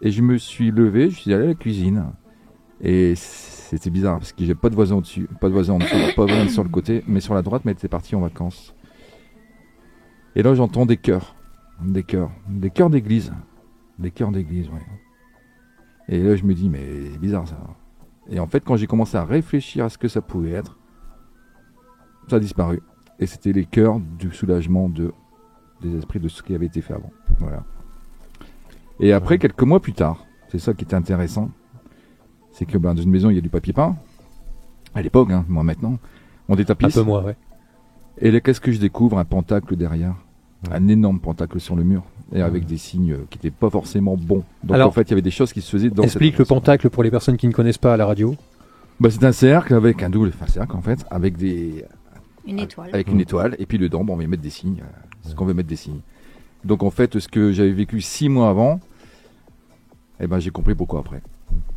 Et je me suis levé, je suis allé à la cuisine. Et c'était bizarre, parce que j'ai pas de voisin au-dessus, pas de voisin en dessous, pas de voisin sur le côté, mais sur la droite, mais elle était partie en vacances. Et là, j'entends des chœurs d'église. Des chœurs d'église, ouais. Et là, je me dis, mais c'est bizarre ça. Et en fait, quand j'ai commencé à réfléchir à ce que ça pouvait être, ça a disparu. Et c'était les chœurs du soulagement des esprits de ce qui avait été fait avant. Voilà. Et après, quelques mois plus tard, c'est ça qui était intéressant, c'est que dans une maison, il y a du papier peint. À l'époque, hein, moi maintenant, on détapisse. Un peu moins, ouais. Et là, qu'est-ce que je découvre ? Un pentacle derrière. Un énorme pentacle sur le mur. Et avec des signes qui n'étaient pas forcément bons. Donc alors, en fait, il y avait des choses qui se faisaient dans explique le pentacle pour les personnes qui ne connaissent pas à la radio. Bah, c'est un cercle avec un double cercle en fait, avec une étoile. Avec une étoile, et puis dedans, bon, on va mettre des signes, ce qu'on veut mettre des signes. Donc en fait, ce que j'avais vécu 6 mois avant, eh ben j'ai compris pourquoi après.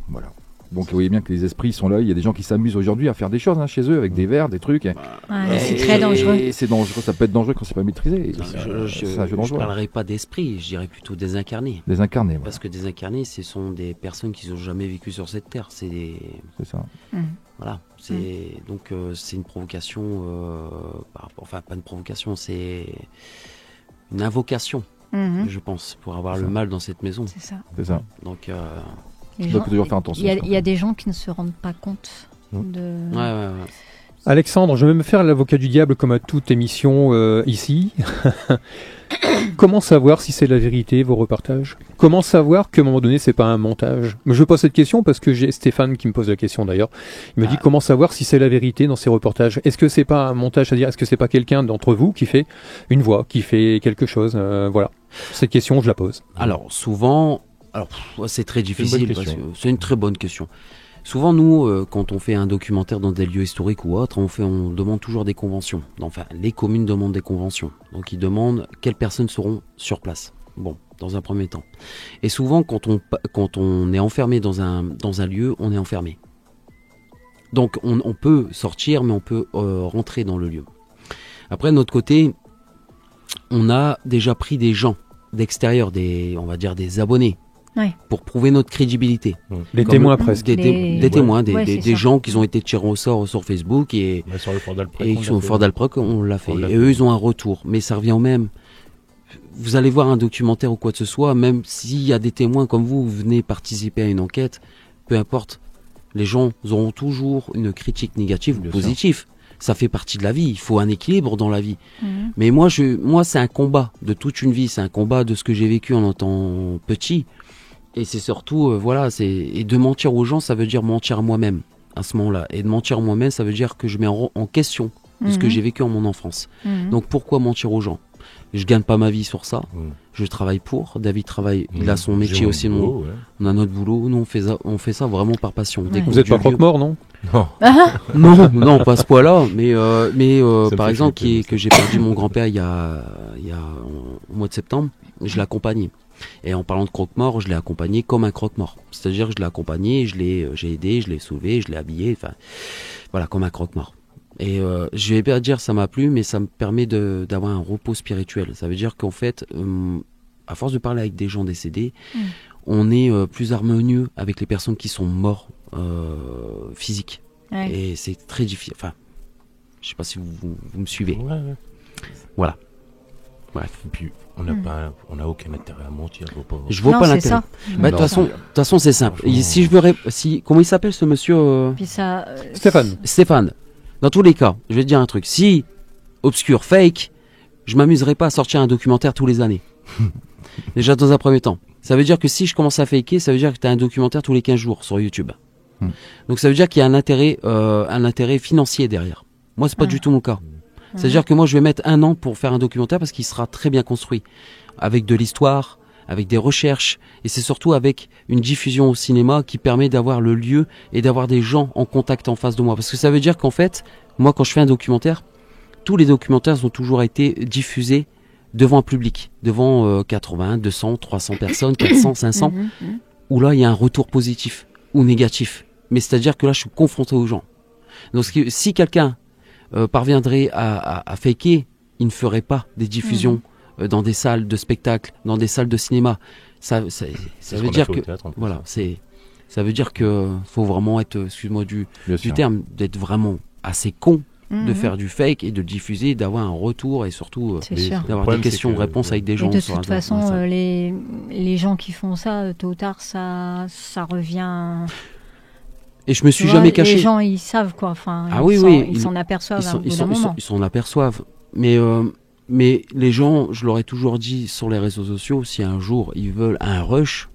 Voilà. Donc vous voyez bien que les esprits sont là, il y a des gens qui s'amusent aujourd'hui à faire des choses chez eux, avec des verres, des trucs. C'est très dangereux. Et c'est dangereux, ça peut être dangereux quand c'est pas maîtrisé. Je parlerai pas d'esprit, je dirais plutôt des incarnés. Des incarnés, Parce que des incarnés, ce sont des personnes qui n'ont jamais vécu sur cette terre. C'est ça. Voilà. Donc c'est une provocation, enfin pas une provocation, c'est une invocation, je pense, pour avoir le mal dans cette maison. C'est ça. C'est ça. Donc il faut toujours faire attention. Il y a des gens qui ne se rendent pas compte de... Ouais. Alexandre, je vais me faire l'avocat du diable comme à toute émission ici. Comment savoir si c'est la vérité, vos reportages ? Comment savoir qu'à un moment donné, c'est pas un montage ? Je pose cette question parce que j'ai Stéphane qui me pose la question d'ailleurs. Il me dit comment savoir si c'est la vérité dans ces reportages ? Est-ce que c'est pas un montage, c'est-à-dire est-ce que c'est pas quelqu'un d'entre vous qui fait une voix, qui fait quelque chose ? Voilà. Cette question, je la pose. Alors souvent, c'est très difficile parce que c'est une très bonne question. Souvent, nous, quand on fait un documentaire dans des lieux historiques ou autres, on demande toujours des conventions. Enfin, les communes demandent des conventions. Donc, ils demandent quelles personnes seront sur place. Bon, dans un premier temps. Et souvent, quand on est enfermé dans un lieu, on est enfermé. Donc on peut sortir, mais on peut rentrer dans le lieu. Après, de notre côté, on a déjà pris des gens d'extérieur, on va dire des abonnés, pour prouver notre crédibilité. Des témoins presque. Des témoins, des gens qui ont été tirés au sort sur Facebook et sur le Fort d'Alprec. Et sur le Fort d'Alprec, on l'a fait. Et eux, ils ont un retour. Mais ça revient au même. Vous allez voir un documentaire ou quoi que ce soit, même s'il y a des témoins comme vous venez participer à une enquête, peu importe, les gens auront toujours une critique négative ou positive. Ça fait partie de la vie. Il faut un équilibre dans la vie. Mais moi, c'est un combat de toute une vie. C'est un combat de ce que j'ai vécu en étant petit. Et c'est surtout, et de mentir aux gens, ça veut dire mentir à moi-même à ce moment-là. Et de mentir à moi-même, ça veut dire que je mets en question ce que j'ai vécu en mon enfance. Donc pourquoi mentir aux gens ? Je gagne pas ma vie sur ça. Je travaille pour. David travaille. Il a son métier aussi. On a notre boulot. Nous, on fait ça vraiment par passion. Vous n'êtes pas croque-mort, non ? Non. non, pas à ce point-là. Mais par exemple, que j'ai perdu mon grand-père il y a au mois de septembre, je l'ai accompagné. Et en parlant de croque-mort, je l'ai accompagné comme un croque-mort. C'est-à-dire que je l'ai accompagné, j'ai aidé, je l'ai sauvé, je l'ai habillé. Enfin, voilà, comme un croque-mort. Et je vais pas dire ça m'a plu, mais ça me permet d'avoir un repos spirituel. Ça veut dire qu'en fait, à force de parler avec des gens décédés, on est plus harmonieux avec les personnes qui sont mortes physiques. Et c'est très difficile. Enfin, je sais pas si vous me suivez. Voilà. Bref. Et puis, on n'a aucun intérêt à mentir. Je vois pas l'intérêt. De toute façon, c'est simple. Si je veux, comment il s'appelle ce monsieur Stéphane. Dans tous les cas, je vais te dire un truc. Si obscur, fake, je m'amuserai pas à sortir un documentaire tous les années. Déjà dans un premier temps. Ça veut dire que si je commence à faker, ça veut dire que tu as un documentaire tous les 15 jours sur YouTube. Donc ça veut dire qu'il y a un intérêt financier derrière. Moi, c'est pas du tout mon cas. C'est-à-dire que moi, je vais mettre 1 an pour faire un documentaire parce qu'il sera très bien construit. Avec de l'histoire, avec des recherches, et c'est surtout avec une diffusion au cinéma qui permet d'avoir le lieu et d'avoir des gens en contact en face de moi. Parce que ça veut dire qu'en fait, moi, quand je fais un documentaire, tous les documentaires ont toujours été diffusés devant un public, devant 80, 200, 300 personnes, 400, 500, où là, il y a un retour positif ou négatif. Mais c'est-à-dire que là, je suis confronté aux gens. Donc, si quelqu'un parviendrait à faker, il ne ferait pas des diffusions dans des salles de spectacle, dans des salles de cinéma. Ça veut dire que ça veut dire que faut vraiment être, excuse-moi du terme, d'être vraiment assez con de faire du fake et de diffuser, d'avoir un retour et surtout d'avoir des questions-réponses avec des gens. Et de toute façon, les gens qui font ça, tôt ou tard, ça revient. Et je me suis jamais caché. Les gens, ils savent quoi. Enfin, ils s'en aperçoivent. Ils s'en aperçoivent. Mais les gens, je leur ai toujours dit sur les réseaux sociaux, si un jour ils veulent un rush,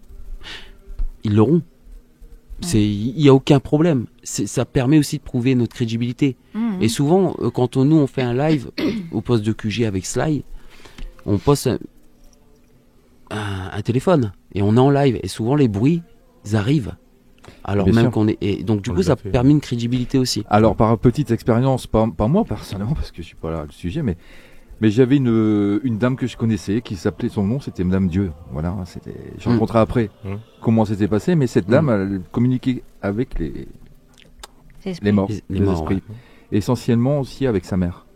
ils l'auront. Il n'y a aucun problème. Ça permet aussi de prouver notre crédibilité. Et souvent, quand on fait un live au poste de QG avec Sly, on poste un téléphone et on est en live. Et souvent, les bruits arrivent. Alors bien même sûr. Qu'on est. Et donc, du coup, ça permet une crédibilité aussi. Alors, par petite expérience, pas moi personnellement, parce que je suis pas là le sujet, mais j'avais une dame que je connaissais qui s'appelait, son nom c'était Madame Dieu. Voilà, j'ai rencontré après comment c'était passé, mais cette dame, elle communiquait avec les morts, les esprits. Essentiellement aussi avec sa mère.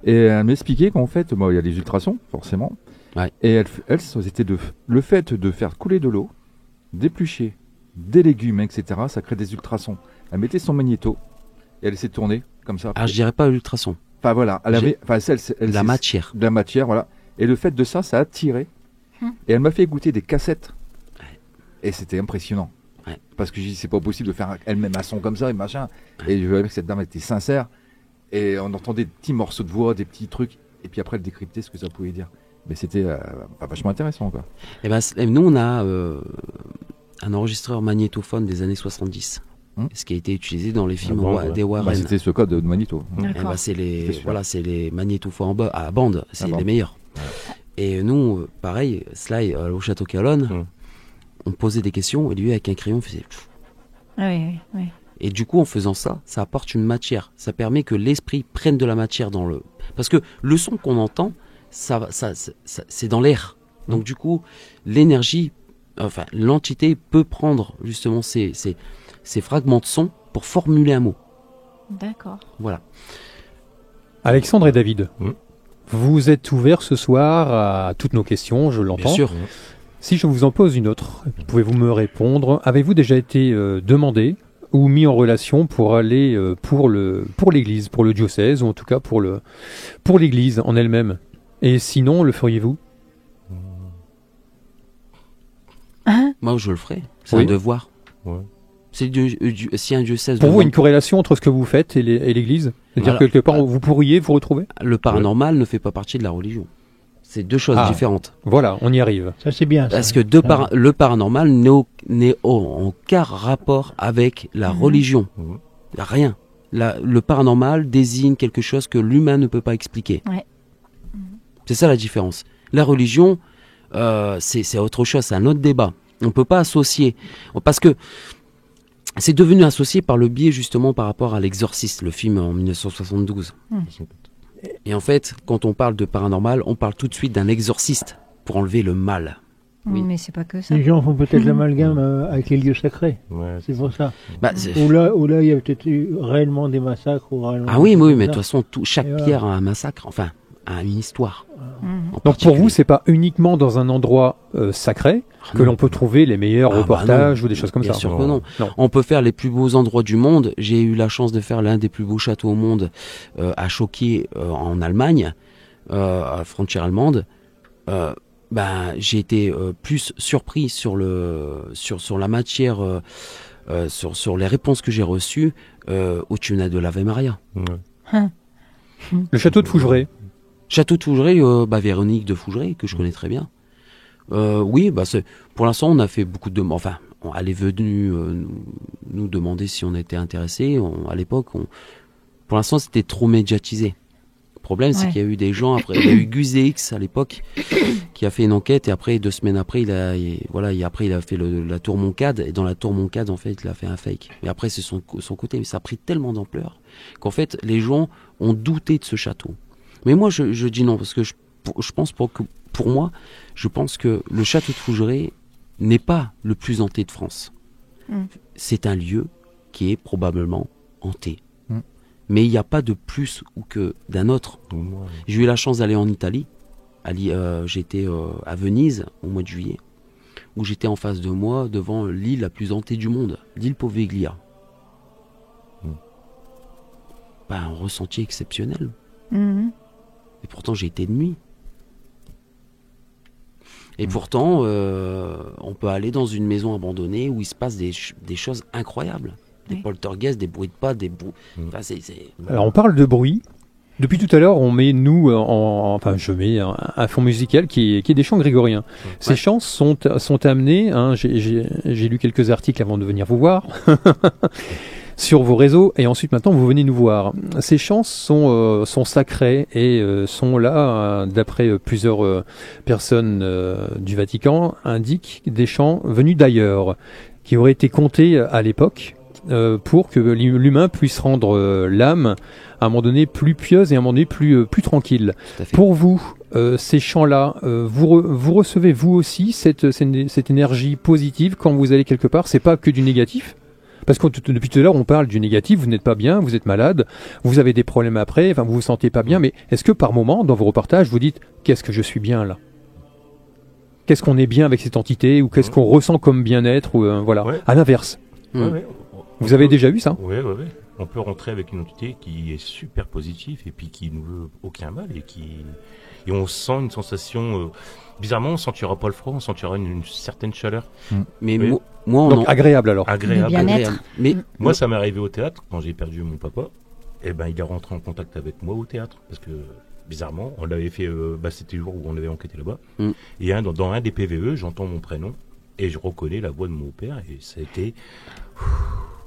Et elle m'expliquait qu'en fait, il y a les ultrasons, forcément. Ouais. Et elle c'était le fait de faire couler de l'eau, d'éplucher des légumes, etc., ça crée des ultrasons. Elle mettait son magnéto et elle s'est tournée comme ça. Ah, je dirais pas ultrasons. Enfin voilà, elle avait la matière. De la matière, voilà. Et le fait de ça a attiré. Et elle m'a fait goûter des cassettes. Et c'était impressionnant. Ouais. Parce que j'ai dit, c'est pas possible de faire elle-même un son comme ça et machin. Ouais. Et je voyais que cette dame était sincère. Et on entendait des petits morceaux de voix, des petits trucs. Et puis après, elle décryptait ce que ça pouvait dire. Mais c'était vachement intéressant, quoi. Et nous, on a un enregistreur magnétophone des années 70. Ce qui a été utilisé dans les films des Warren. C'était ce code de magnéto. C'est les magnétophones à bande, c'est les meilleurs. Ouais. Et nous, pareil, Sly au Château Calonne, on posait des questions et lui avec un crayon faisait. Oui. Et du coup, en faisant ça, ça apporte une matière. Ça permet que l'esprit prenne de la matière dans le. Parce que le son qu'on entend, ça c'est dans l'air. Donc du coup, l'énergie, l'entité peut prendre justement ces fragments de son pour formuler un mot. D'accord. Voilà. Alexandre et David, vous êtes ouverts ce soir à toutes nos questions, je l'entends. Bien sûr. Si je vous en pose une autre, pouvez-vous me répondre? Avez-vous déjà été demandé ou mis en relation pour aller pour l'église, pour le diocèse, ou en tout cas pour l'église en elle-même? Et sinon, le feriez-vous? Moi, je le ferai. C'est un devoir. Ouais. Si un diocèse... Pour vous, une corrélation entre ce que vous faites et l'église? C'est-à-dire que quelque part, vous pourriez vous retrouver? Le paranormal ne fait pas partie de la religion. C'est deux choses différentes. Voilà, on y arrive. Ça, c'est bien. Parce que le paranormal n'est en aucun rapport avec la religion. Rien. Le paranormal désigne quelque chose que l'humain ne peut pas expliquer. Ouais. C'est ça la différence. La religion, c'est autre chose, c'est un autre débat. On ne peut pas associer. Parce que c'est devenu associé par le biais justement par rapport à L'Exorciste, le film en 1972. Et en fait, quand on parle de paranormal, on parle tout de suite d'un exorciste pour enlever le mal. Oui, mais c'est pas que ça. Les gens font peut-être l'amalgame avec les lieux sacrés. Ouais, c'est pour ça. Où là, il y a peut-être eu réellement des massacres. Oui, mais de toute façon, chaque pierre a un massacre, enfin, a une histoire. Donc pour vous, c'est pas uniquement dans un endroit sacré que l'on peut trouver les meilleurs reportages ou des choses comme ça. Bien sûr que non. On peut faire les plus beaux endroits du monde. J'ai eu la chance de faire l'un des plus beaux châteaux au monde à Choquet en Allemagne, à la frontière allemande. J'ai été plus surpris sur la matière, sur les réponses que j'ai reçues au tunnel de l'Ave Maria. Le château de Fougeray. Château de Fougeray, Véronique de Fougeray, que je connais très bien. Oui, pour l'instant, on a fait beaucoup de... Enfin, elle est venue nous demander si on était intéressés. À l'époque, pour l'instant, c'était trop médiatisé. Le problème, c'est qu'il y a eu des gens... Après, il y a eu GuzeX à l'époque, qui a fait une enquête, et après, 2 semaines après, il a fait la tour Moncade, et dans la tour Moncade, en fait, il a fait un fake. Et après, c'est son côté, mais ça a pris tellement d'ampleur qu'en fait, les gens ont douté de ce château. Mais moi, je dis non, parce que je pense pour moi, je pense que le château de Fougeray n'est pas le plus hanté de France. C'est un lieu qui est probablement hanté. Mais il n'y a pas de plus ou que d'un autre. J'ai eu la chance d'aller en Italie. J'étais à Venise au mois de juillet, où j'étais en face de moi devant l'île la plus hantée du monde, l'île Poveglia. Un ressenti exceptionnel. Et pourtant, j'ai été de nuit. Et pourtant, on peut aller dans une maison abandonnée où il se passe des choses incroyables. Des poltergeists, des bruits de pas, des bruits... Alors, on parle de bruit. Depuis tout à l'heure, on met, je mets un fond musical qui est des chants grégoriens. Ces chants sont amenés, j'ai lu quelques articles avant de venir vous voir, sur vos réseaux, et ensuite maintenant vous venez nous voir. Ces chants sont sacrés et sont là, d'après plusieurs personnes du Vatican, indiquent des chants venus d'ailleurs, qui auraient été comptés à l'époque, pour que l'humain puisse rendre l'âme à un moment donné plus pieuse et à un moment donné plus tranquille. Pour vous, ces chants-là, vous recevez vous aussi cette énergie positive quand vous allez quelque part? C'est pas que du négatif? Parce que depuis tout à l'heure, on parle du négatif, vous n'êtes pas bien, vous êtes malade, vous avez des problèmes après, vous vous sentez pas bien, mais est-ce que par moment, dans vos reportages, vous dites « qu'est-ce que je suis bien là ?» Qu'est-ce qu'on est bien avec cette entité, ou qu'est-ce qu'on ressent comme bien-être, ou à l'inverse. Vous avez déjà eu ça? Oui. On peut rentrer avec une entité qui est super positive et puis qui nous veut aucun mal et on sent une sensation... bizarrement, on ne sentira pas le froid, on sentira une certaine chaleur. Mais donc agréable alors. Agréable. Mais moi, ça m'est arrivé au théâtre quand j'ai perdu mon papa. Et il est rentré en contact avec moi au théâtre parce que bizarrement, on l'avait fait. C'était le jour où on avait enquêté là-bas. Et dans un des PVE, j'entends mon prénom et je reconnais la voix de mon père et ça a été.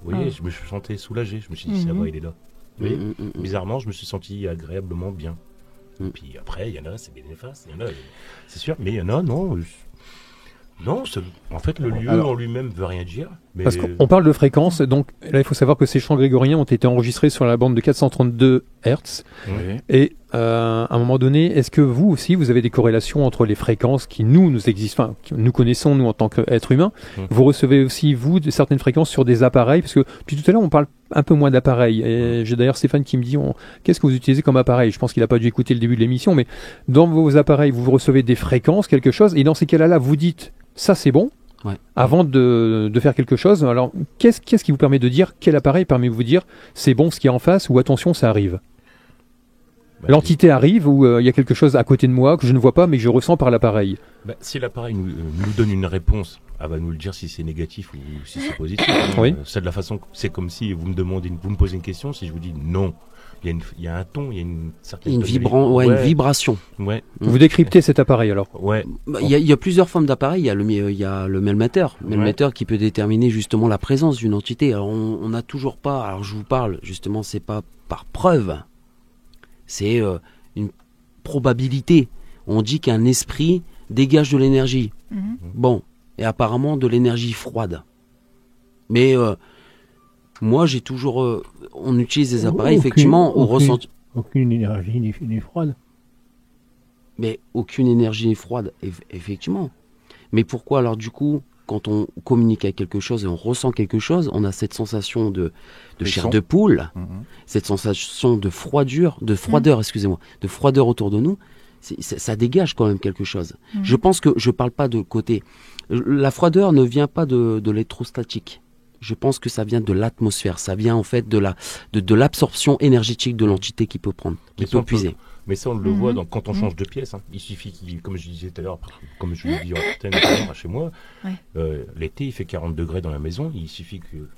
Vous voyez, je me suis senti soulagé. Je me suis dit, ça va, il est là. Vous voyez, bizarrement, je me suis senti agréablement bien. Puis après, il y en a, c'est des néfastes, il y en a, c'est sûr, mais il y en a, non. Non, en fait, le lieu en lui-même veut rien dire. Mais... Parce qu'on parle de fréquence, donc là, il faut savoir que ces chants grégoriens ont été enregistrés sur la bande de 432 Hz. Et à un moment donné, est-ce que vous aussi, vous avez des corrélations entre les fréquences qui nous existent, enfin, nous connaissons, nous, en tant qu'êtres humains. Vous recevez aussi, vous, de certaines fréquences sur des appareils, parce que depuis tout à l'heure, on parle un peu moins d'appareils. Et j'ai d'ailleurs Stéphane qui me dit, qu'est-ce que vous utilisez comme appareil? Je pense qu'il n'a pas dû écouter le début de l'émission, mais dans vos appareils, vous recevez des fréquences, quelque chose, et dans ces cas-là, vous dites, ça c'est bon, avant de faire quelque chose. Alors, qu'est-ce qui vous permet de dire, quel appareil permet de vous dire, c'est bon ce qu'il y a en face, ou attention, ça arrive? L'entité arrive ou il y a quelque chose à côté de moi que je ne vois pas mais que je ressens par l'appareil. Si l'appareil nous donne une réponse, va nous le dire si c'est négatif ou si c'est positif. Oui. C'est de la façon, c'est comme si vous me posez une question, si je vous dis non, il y a un ton, il y a une certaine une vibration. Ouais. Vous décryptez cet appareil alors. Ouais. Il y a plusieurs formes d'appareils. Il y a le melmeter, qui peut déterminer justement la présence d'une entité. Alors on n'a toujours pas. Alors je vous parle justement, c'est pas par preuve. C'est une probabilité. On dit qu'un esprit dégage de l'énergie. Bon, et apparemment de l'énergie froide. Mais moi, j'ai toujours... on utilise des appareils, effectivement, on ressent... Aucune énergie ni froide. Mais aucune énergie ni froide, effectivement. Mais pourquoi alors du coup, quand on communique avec quelque chose et on ressent quelque chose, on a cette sensation de chair de poule, cette sensation de froideur, excusez-moi, de froideur autour de nous, ça dégage quand même quelque chose. Je pense que je parle pas de côté. La froideur ne vient pas de l'électrostatique. Je pense que ça vient de l'atmosphère. Ça vient en fait de l'absorption énergétique de l'entité qui peut prendre, qui peut puiser. Mais ça, on le voit quand on change de pièce. Il suffit comme je disais tout à l'heure, comme je l'ai dit en antenne chez moi, l'été, il fait 40 degrés dans la maison. Il suffit que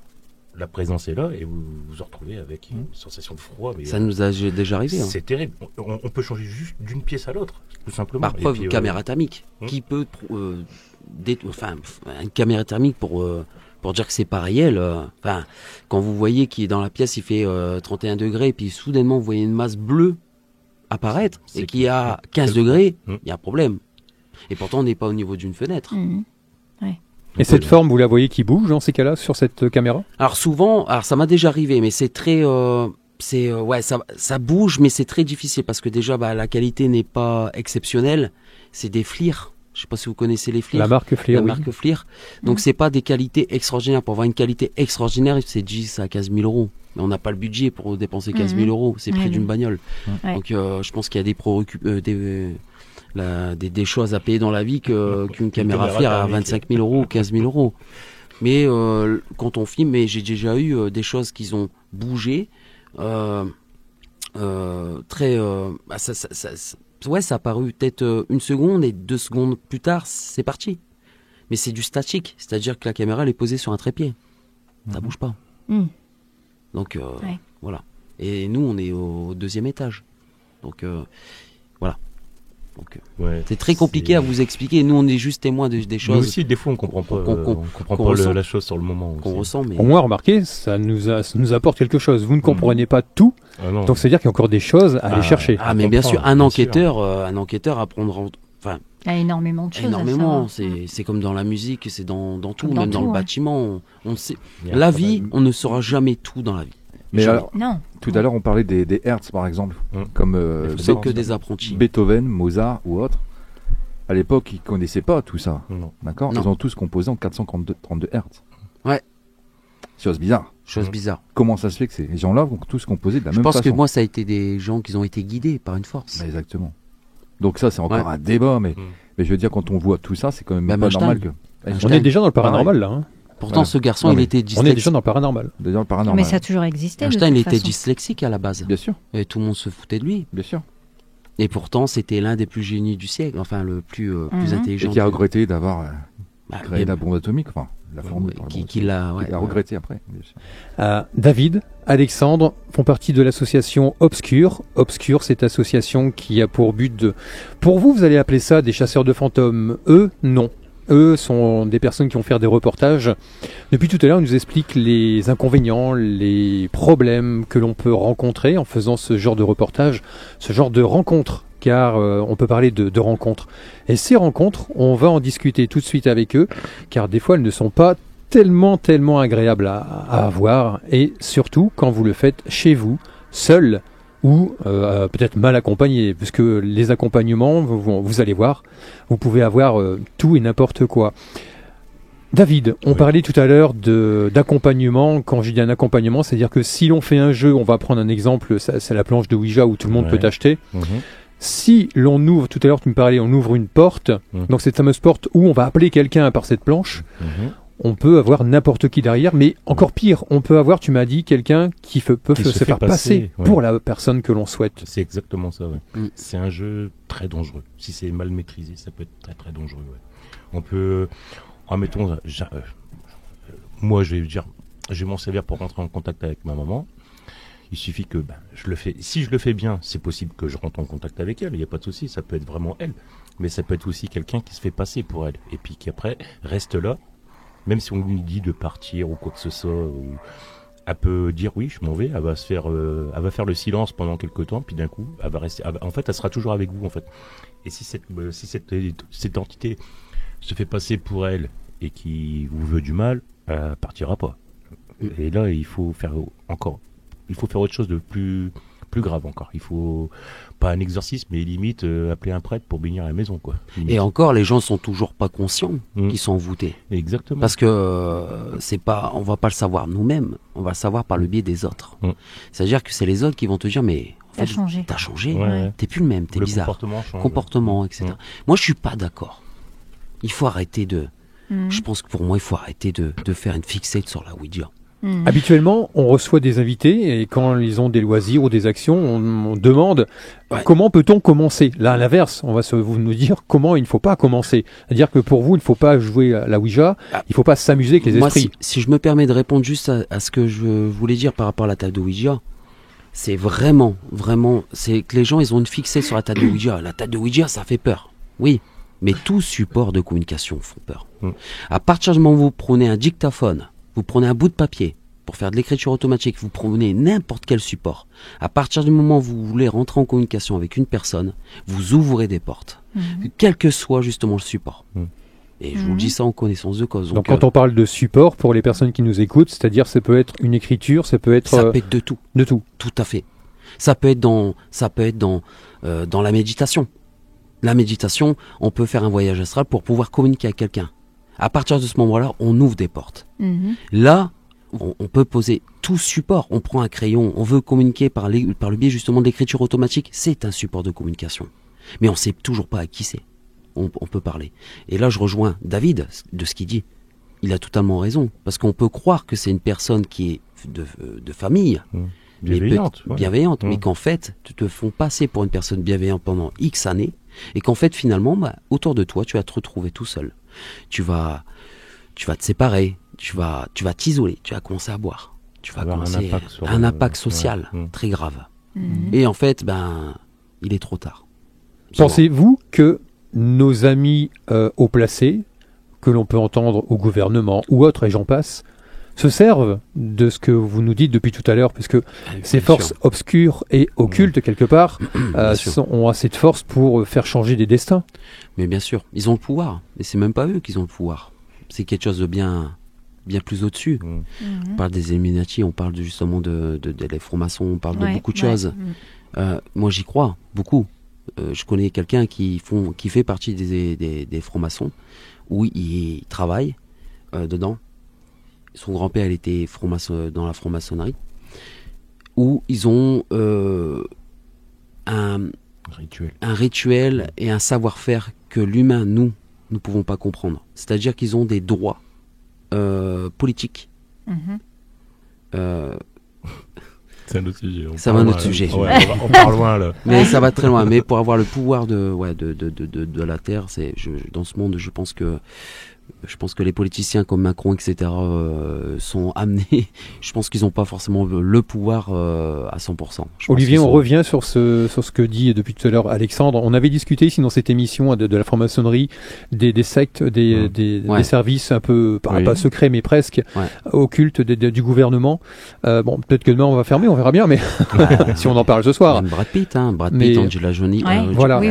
la présence est là et vous vous retrouvez avec une sensation de froid. Mais ça nous a déjà arrivé. C'est terrible. On peut changer juste d'une pièce à l'autre, tout simplement. Par preuve, une caméra thermique. Qui peut... une caméra thermique pour dire que c'est pas réel. Quand vous voyez qu'il est dans la pièce, il fait 31 degrés, et puis soudainement, vous voyez une masse bleue apparaître, et qu'il y a 15 degrés, il y a un problème. Et pourtant, on n'est pas au niveau d'une fenêtre. Et cette forme, vous la voyez qui bouge dans ces cas-là, sur cette caméra? Alors souvent, ça m'a déjà arrivé, mais c'est très... ça bouge, mais c'est très difficile, parce que déjà, la qualité n'est pas exceptionnelle. C'est des FLIR. Je ne sais pas si vous connaissez les FLIR. La marque FLIR, marque FLIR. Donc, c'est pas des qualités extraordinaires. Pour avoir une qualité extraordinaire, c'est 10 à 15 000 euros. Mais on n'a pas le budget pour dépenser 15 000 euros. C'est près d'une bagnole. Donc, je pense qu'il y a des choses à payer dans la vie qu'une caméra FLIR à 25 000 euros ou 15 000 euros. Mais quand on filme, j'ai déjà eu des choses qui ont bougé. Ça a paru peut-être une seconde, et 2 secondes plus tard, c'est parti. Mais c'est du statique, c'est-à-dire que la caméra elle est posée sur un trépied. Ça bouge pas. Donc voilà. Et nous, on est au 2e étage. Donc voilà. Donc, c'est très compliqué à vous expliquer. Nous, on est juste témoins des choses. Nous aussi, des fois, on comprend pas, la chose sur le moment. Qu'on ressent, mais... Au moins, remarquez, ça nous apporte quelque chose. Vous ne comprenez pas tout, donc c'est-à-dire qu'il y a encore des choses à aller chercher. Mais bien sûr, un enquêteur apprendra... Il y a énormément de choses. Énormément. C'est comme dans la musique, c'est dans tout, même dans le bâtiment. On sait. La vie, on ne saura jamais tout dans la vie. Mais alors, tout à l'heure, on parlait des Hertz, par exemple, comme c'est que des apprentis. Beethoven, Mozart ou autres. À l'époque, ils connaissaient pas tout ça. D'accord. Ils ont tous composé en 432 Hertz. Ouais. Chose bizarre. Comment ça se fait que ces gens-là vont tous composer de la même façon? Je pense que moi, ça a été des gens qui ont été guidés par une force. Mais exactement. Donc ça, c'est encore un débat, mais je veux dire, quand on voit tout ça, c'est quand même pas normal que... On est déjà dans le paranormal, là. Pourtant, ce garçon, il était dyslexique. On est déjà dans le paranormal. Mais ça a toujours existé. Einstein, il était dyslexique à la base. Bien sûr. Et tout le monde se foutait de lui. Bien sûr. Et pourtant, c'était l'un des plus génies du siècle, enfin le plus intelligent. Et qui a regretté d'avoir créé la bombe atomique, enfin la formule. Qui l'a regretté après. Bien sûr. David, Alexandre font partie de l'association Obscur. Obscur, cette association qui a pour but de... Pour vous, vous allez appeler ça des chasseurs de fantômes. Eux, non. Eux sont des personnes qui vont faire des reportages. Depuis tout à l'heure, ils nous expliquent les inconvénients, les problèmes que l'on peut rencontrer en faisant ce genre de reportage, ce genre de rencontres, car on peut parler de rencontres. Et ces rencontres, on va en discuter tout de suite avec eux, car des fois, elles ne sont pas tellement agréables à avoir, et surtout quand vous le faites chez vous, seul, ou peut-être mal accompagné, parce que les accompagnements, vous allez voir, vous pouvez avoir tout et n'importe quoi. David, on parlait tout à l'heure d'accompagnement. Quand je dis un accompagnement, c'est-à-dire que si l'on fait un jeu, on va prendre un exemple, c'est la planche de Ouija où tout le monde peut acheter. Si l'on ouvre, tout à l'heure tu me parlais, on ouvre une porte, donc cette fameuse porte où on va appeler quelqu'un par cette planche, on peut avoir n'importe qui derrière, mais encore pire, on peut avoir, tu m'as dit, quelqu'un qui peut se faire passer pour la personne que l'on souhaite. C'est exactement ça, C'est un jeu très dangereux. Si c'est mal maîtrisé, ça peut être très très dangereux, On peut... Admettons, moi je vais m'en servir pour rentrer en contact avec ma maman. Il suffit que je le fais. Si je le fais bien, c'est possible que je rentre en contact avec elle. Il n'y a pas de souci. Ça peut être vraiment elle, mais ça peut être aussi quelqu'un qui se fait passer pour elle et puis qui après reste là, même si on lui dit de partir ou quoi que ce soit. Elle peut dire oui, je m'en vais. Elle va faire le silence pendant quelques temps, puis d'un coup, elle va rester. En fait, elle sera toujours avec vous en fait. Et si cette entité se fait passer pour elle et qui vous veut du mal, elle partira pas. Et là, il faut faire autre chose de plus grave encore. Il faut pas un exorcisme, mais limite appeler un prêtre pour bénir la maison, quoi. Limite. Et encore, les gens sont toujours pas conscients qu'ils sont envoûtés. Exactement. Parce que on va pas le savoir nous-mêmes, on va le savoir par le biais des autres. C'est-à-dire que c'est les autres qui vont te dire, mais en fait, t'as changé, t'es plus le même, t'es bizarre. Comportement, etc. Moi, je suis pas d'accord. Il faut arrêter je pense que pour moi, il faut arrêter de faire une fixette sur la Ouija. Habituellement, on reçoit des invités et quand ils ont des loisirs ou des actions, on demande comment peut-on commencer. Là, à l'inverse, vous nous dire comment il ne faut pas commencer. C'est-à-dire que pour vous, il ne faut pas jouer à la Ouija, il ne faut pas s'amuser avec les esprits. Si je me permets de répondre juste à ce que je voulais dire par rapport à la table de Ouija, c'est vraiment, c'est que les gens, ils ont une fixée sur la table de Ouija. La table de Ouija, ça fait peur. Oui. Mais tout support de communication font peur. À partir du moment où vous prenez un dictaphone, vous prenez un bout de papier pour faire de l'écriture automatique, vous prenez n'importe quel support. À partir du moment où vous voulez rentrer en communication avec une personne, vous ouvrez des portes, quel que soit justement le support. Et je vous dis ça en connaissance de cause. Donc quand on parle de support, pour les personnes qui nous écoutent, c'est-à-dire ça peut être une écriture, ça peut être... Ça peut être de tout. De tout. Tout à fait. Ça peut être dans la méditation. La méditation, on peut faire un voyage astral pour pouvoir communiquer avec quelqu'un. À partir de ce moment-là, on ouvre des portes. Là, on peut poser tout support. On prend un crayon, on veut communiquer par le biais justement de l'écriture automatique. C'est un support de communication. Mais on ne sait toujours pas à qui c'est. On peut parler. Et là, je rejoins David de ce qu'il dit. Il a totalement raison. Parce qu'on peut croire que c'est une personne qui est de famille. Bienveillante. Bienveillante. Mais qu'en fait, tu te font passer pour une personne bienveillante pendant X années. Et qu'en fait, finalement, autour de toi, tu vas te retrouver tout seul. Tu vas te séparer, tu vas t'isoler, tu vas commencer à boire. Tu vas commencer un impact social très grave. Et en fait, il est trop tard. Pensez-vous que nos amis haut placés, que l'on peut entendre au gouvernement ou autres, et j'en passe, se servent de ce que vous nous dites depuis tout à l'heure, puisque ces forces obscures et occultes, quelque part, ont assez de force pour faire changer des destins. Mais bien sûr, ils ont le pouvoir. Et c'est même pas eux qui ont le pouvoir. C'est quelque chose de bien plus au-dessus. On parle des Illuminati, on parle justement de les francs-maçons, on parle de beaucoup de choses. Moi, j'y crois beaucoup. Je connais quelqu'un qui fait partie des francs-maçons, où il travaille dedans. Son grand-père, il était dans la franc-maçonnerie, où ils ont un rituel et un savoir-faire que l'humain, nous ne pouvons pas comprendre. C'est-à-dire qu'ils ont des droits politiques. C'est un autre sujet. Ça va un autre sujet. On part loin là. Mais ça va très loin. Mais pour avoir le pouvoir de la Terre, dans ce monde, je pense que les politiciens comme Macron, etc., sont amenés. Je pense qu'ils n'ont pas forcément le pouvoir à 100%. Olivier, on revient sur ce que dit depuis tout à l'heure Alexandre. On avait discuté ici dans cette émission de la franc-maçonnerie, des sectes, des services un peu, pas secrets, mais presque occultes du gouvernement. Bon, peut-être que demain on va fermer, on verra bien, mais si on en parle ce soir. Brad Pitt, Angela Jolie. Voilà.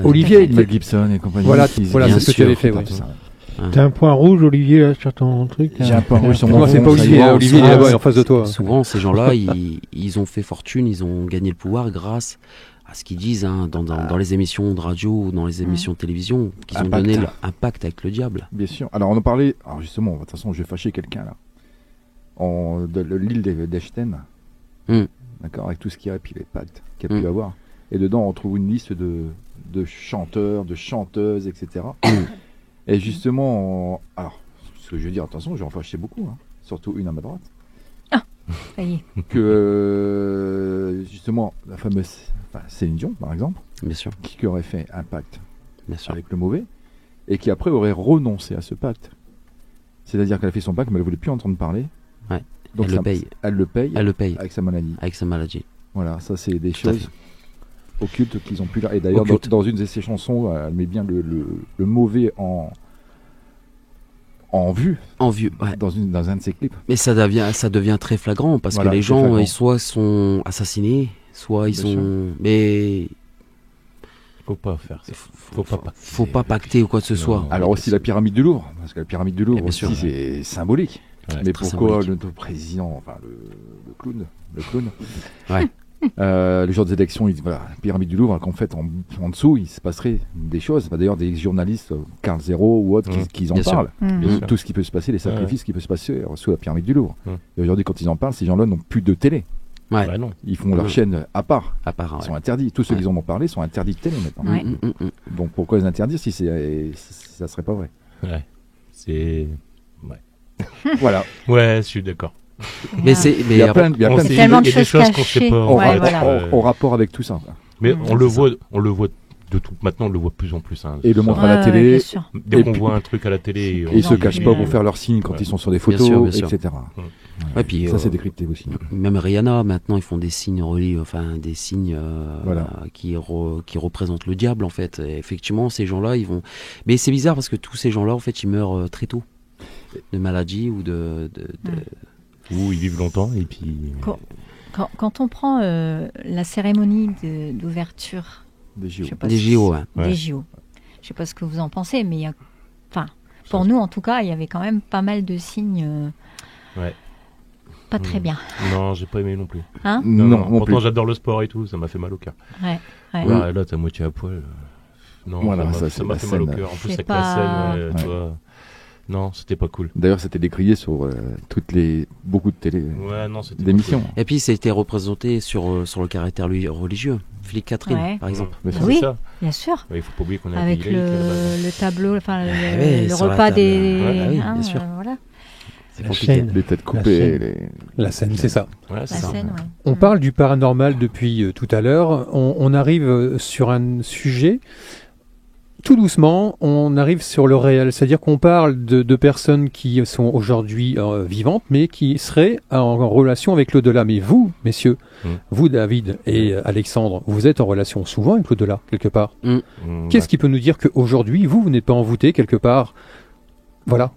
Olivier, Mel Gibson et compagnie. Voilà, c'est ce que tu avais fait. T'as un point rouge, Olivier, là, sur ton truc. J'ai un point rouge sur mon front. C'est pas Olivier, Olivier, il est là-bas, en face de toi. Souvent, ces gens-là, ils ont fait fortune, ils ont gagné le pouvoir grâce à ce qu'ils disent dans les émissions de radio ou dans les émissions de télévision, qu'ils ont donné un pacte avec le diable. Bien sûr. Alors, on en parlait. Alors, justement, de toute façon, je vais fâcher quelqu'un, là. De l'île d'Echten. D'accord, avec tout ce qu'il y a, et puis les pactes qu'il y a pu avoir. Et dedans, on trouve une liste de chanteurs, de chanteuses, etc. Et justement, alors, ce que je veux dire, attention, je vais en fâcher beaucoup, hein, surtout une à ma droite. Ah, ça y est. Que, justement, la fameuse Céline Dion, par exemple, bien sûr, qui aurait fait un pacte bien sûr. avec le mauvais, et qui après aurait renoncé à ce pacte. C'est-à-dire qu'elle a fait son pacte, mais elle ne voulait plus entendre parler. Ouais. Donc elle le paye avec sa maladie. Avec sa maladie. Voilà, ça c'est des choses occultes qu'ils ont pu là. Et d'ailleurs, dans une de ses chansons, elle met bien le mauvais en vue. En vue, ouais. Dans un de ses clips. Mais ça devient très flagrant parce que les gens, soit sont assassinés, soit ils sont. Mais faut pas faire ça. Faut pas pacter ou quoi que ce soit. Alors aussi la pyramide du Louvre, parce que la pyramide du Louvre aussi c'est symbolique. Ouais, mais pourquoi notre président, enfin le clown, ouais. Le jour des élections, la pyramide du Louvre, qu'en fait en dessous il se passerait des choses. D'ailleurs des journalistes, Carl Zero ou autres, qui en parlent. Tout ce qui peut se passer, les sacrifices qui peuvent se passer sous la pyramide du Louvre. Et aujourd'hui, quand ils en parlent, ces gens-là n'ont plus de télé. Ouais. Bah non. Ils font leur chaîne à part. Ils sont interdits. Tous ceux qui en ont parlé sont interdits de télé maintenant. Ouais. Donc pourquoi les interdire si ça serait pas vrai? Ouais. C'est. Ouais. Voilà. Ouais, je suis d'accord. Mais il y a plein de choses qu'on sait pas. En rapport avec tout ça. Mais on le voit de tout. Maintenant, on le voit de plus en plus. Hein. Et le montre à la télé. Dès qu'on voit un truc à la télé, et ils se cachent pas pour faire leur signe quand ils sont sur des photos, bien sûr. Etc. Ouais, puis, ça c'est décrypté aussi. Même Rihanna, maintenant ils font des signes qui représentent le diable en fait. Et effectivement, ces gens-là, ils vont. Mais c'est bizarre parce que tous ces gens-là, en fait, ils meurent très tôt de maladie ou ou ils vivent longtemps et puis. Quand on prend la cérémonie d'ouverture des JO, des JO. Je sais pas ce que vous en pensez, mais pour nous en tout cas, il y avait quand même pas mal de signes. Pas très bien. Non, j'ai pas aimé non plus. Hein non, pourtant j'adore le sport et tout, ça m'a fait mal au cœur. Ouais. Là, t'as moitié à poil. Non, voilà, ça m'a fait mal au cœur. En plus avec la scène, tu vois. Non, c'était pas cool. D'ailleurs, c'était décrié sur beaucoup de télé, d'émissions. Et puis, c'était représenté sur le caractère religieux. Philippe Catherine, par exemple. Oui, bien sûr. Il faut pas oublier qu'on a avec le tableau, le repas des. bien sûr. Voilà. La scène, les têtes coupées. La scène, c'est ça. Voilà, la scène, ouais. On parle du paranormal depuis tout à l'heure. On arrive sur un sujet. Tout doucement, on arrive sur le réel. C'est-à-dire qu'on parle de personnes qui sont aujourd'hui vivantes, mais qui seraient en relation avec l'au-delà. Mais vous, messieurs, vous, David et Alexandre, vous êtes en relation souvent avec l'au-delà, quelque part. Qu'est-ce qui peut nous dire qu'aujourd'hui, vous n'êtes pas envoûté quelque part? Voilà.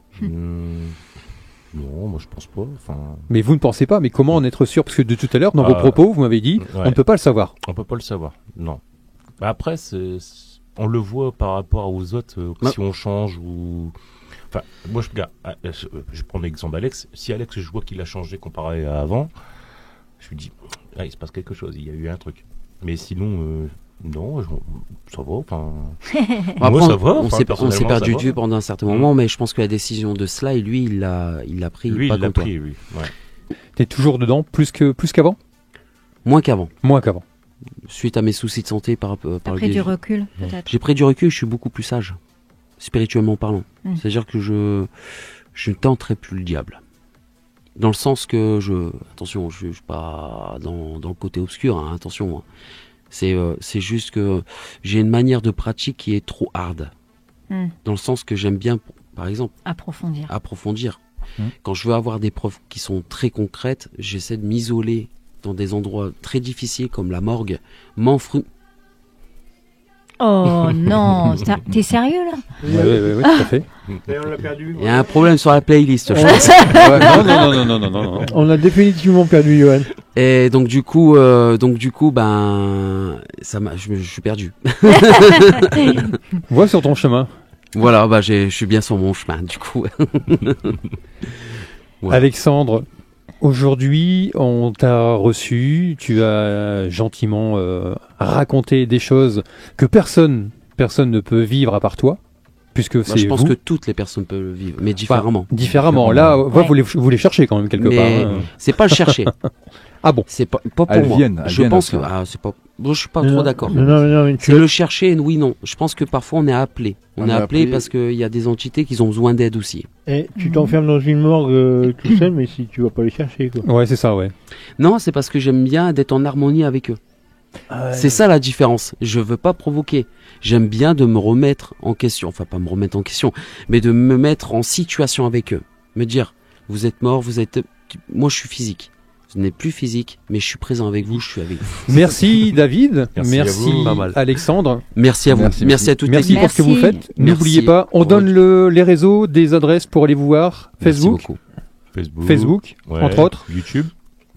Non, moi je pense pas. Mais vous ne pensez pas, mais comment en être sûr? Parce que de tout à l'heure, dans vos propos, vous m'avez dit, on ne peut pas le savoir. On peut pas le savoir, non. Après, on le voit par rapport aux autres, si on change ou... Enfin, moi je prends l'exemple d'Alex. Si Alex, je vois qu'il a changé comparé à avant, je lui dis, il se passe quelque chose, il y a eu un truc. Mais sinon... non, ça va. Moi, ça va. On s'est perdu de vue pendant un certain moment, mais je pense que la décision de cela, lui, il l'a pris. Lui, pas il l'a pris, lui. T'es toujours dedans, plus qu'avant? Moins qu'avant. Suite à mes soucis de santé par T'as pris du recul, peut-être. J'ai pris du recul. Je suis beaucoup plus sage, spirituellement parlant. C'est-à-dire que je ne tenterai plus le diable. Dans le sens que attention, je suis pas dans le côté obscur. Attention. C'est juste que j'ai une manière de pratique qui est trop hard. Dans le sens que j'aime bien, par exemple, approfondir. Quand je veux avoir des preuves qui sont très concrètes, j'essaie de m'isoler dans des endroits très difficiles comme la morgue, Oh non, t'es sérieux là? Oui, tout à fait. Et on l'a perdu. Il y a un problème sur la playlist, je pense. Non. On a définitivement perdu Johan. Et donc du coup, je suis perdu. Vois sur ton chemin. Voilà, bah je suis bien sur mon chemin, du coup. Ouais. Alexandre, aujourd'hui, on t'a reçu, tu as gentiment raconté des choses que personne ne peut vivre à part toi. Puisque c'est je pense que toutes les personnes peuvent le vivre, mais différemment. Différemment. Là, vous les cherchez quand même quelque part. C'est pas le chercher. Ah bon? C'est pas pour moi. Je pense que c'est pas. Bon, je suis pas trop d'accord. C'est le chercher, oui, non. Je pense que parfois on est appelé. On est appelé parce qu'il y a des entités qui ont besoin d'aide aussi. Et tu t'enfermes dans une morgue tout seul, mais si tu vas pas les chercher, quoi. Ouais, c'est ça, ouais. Non, c'est parce que j'aime bien d'être en harmonie avec eux. C'est ça la différence. Je veux pas provoquer. J'aime bien de me remettre en question. Enfin, pas me remettre en question, mais de me mettre en situation avec eux. Me dire, vous êtes mort, moi je suis physique. Je n'ai plus physique, mais je suis présent avec vous, je suis avec vous. Merci David, merci Alexandre. Merci à vous, merci à toutes les pour ce que vous faites. N'oubliez pas, on donne les réseaux, des adresses pour aller vous voir. Facebook, entre autres.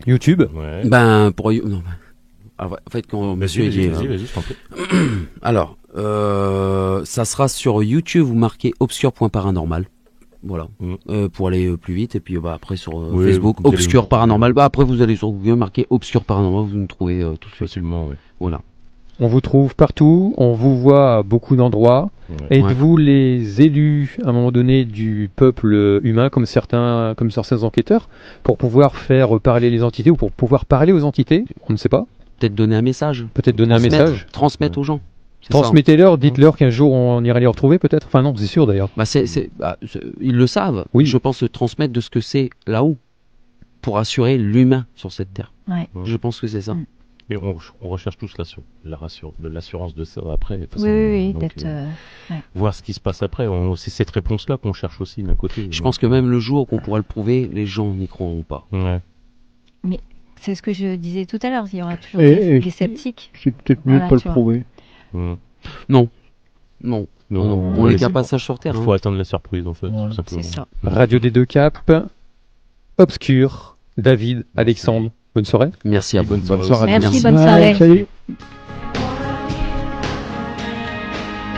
YouTube. Ouais. Ben, en fait, quand monsieur vas-y, je t'en prie. Alors, ça sera sur YouTube, vous marquez obscur.paranormal. Voilà, pour aller plus vite. Et puis après sur Facebook, Obscur Paranormal. Après vous allez sur Google, marquez Obscur Paranormal, vous nous trouvez tout facilement. Ouais. Voilà. On vous trouve partout, on vous voit à beaucoup d'endroits. Ouais. Êtes-vous les élus à un moment donné du peuple humain, comme certains enquêteurs, pour pouvoir faire parler les entités ou pour pouvoir parler aux entités? On ne sait pas. Peut-être donner un message. Transmettre aux gens. Transmettez-leur, dites-leur qu'un jour on ira les retrouver peut-être. Enfin non, c'est sûr d'ailleurs. Ils le savent. Oui. Je pense transmettre de ce que c'est là-haut pour assurer l'humain sur cette terre. Ouais. Je pense que c'est ça. Et on recherche tous l'assurance de ça après. Oui, voir ce qui se passe après. C'est cette réponse-là qu'on cherche aussi d'un côté. Je pense que même le jour qu'on pourra le prouver, les gens n'y croiront pas. Ouais. Mais c'est ce que je disais tout à l'heure. Il y aura toujours des sceptiques. C'est peut-être mieux de pas le prouver. Non. On n'est qu'un passage sur Terre. Il faut attendre la surprise en fait. Voilà. C'est ça. Radio des deux caps, Obscur, David, Alexandre. Bonne soirée. Merci à bonne soirée. Merci, bonne soirée. Salut.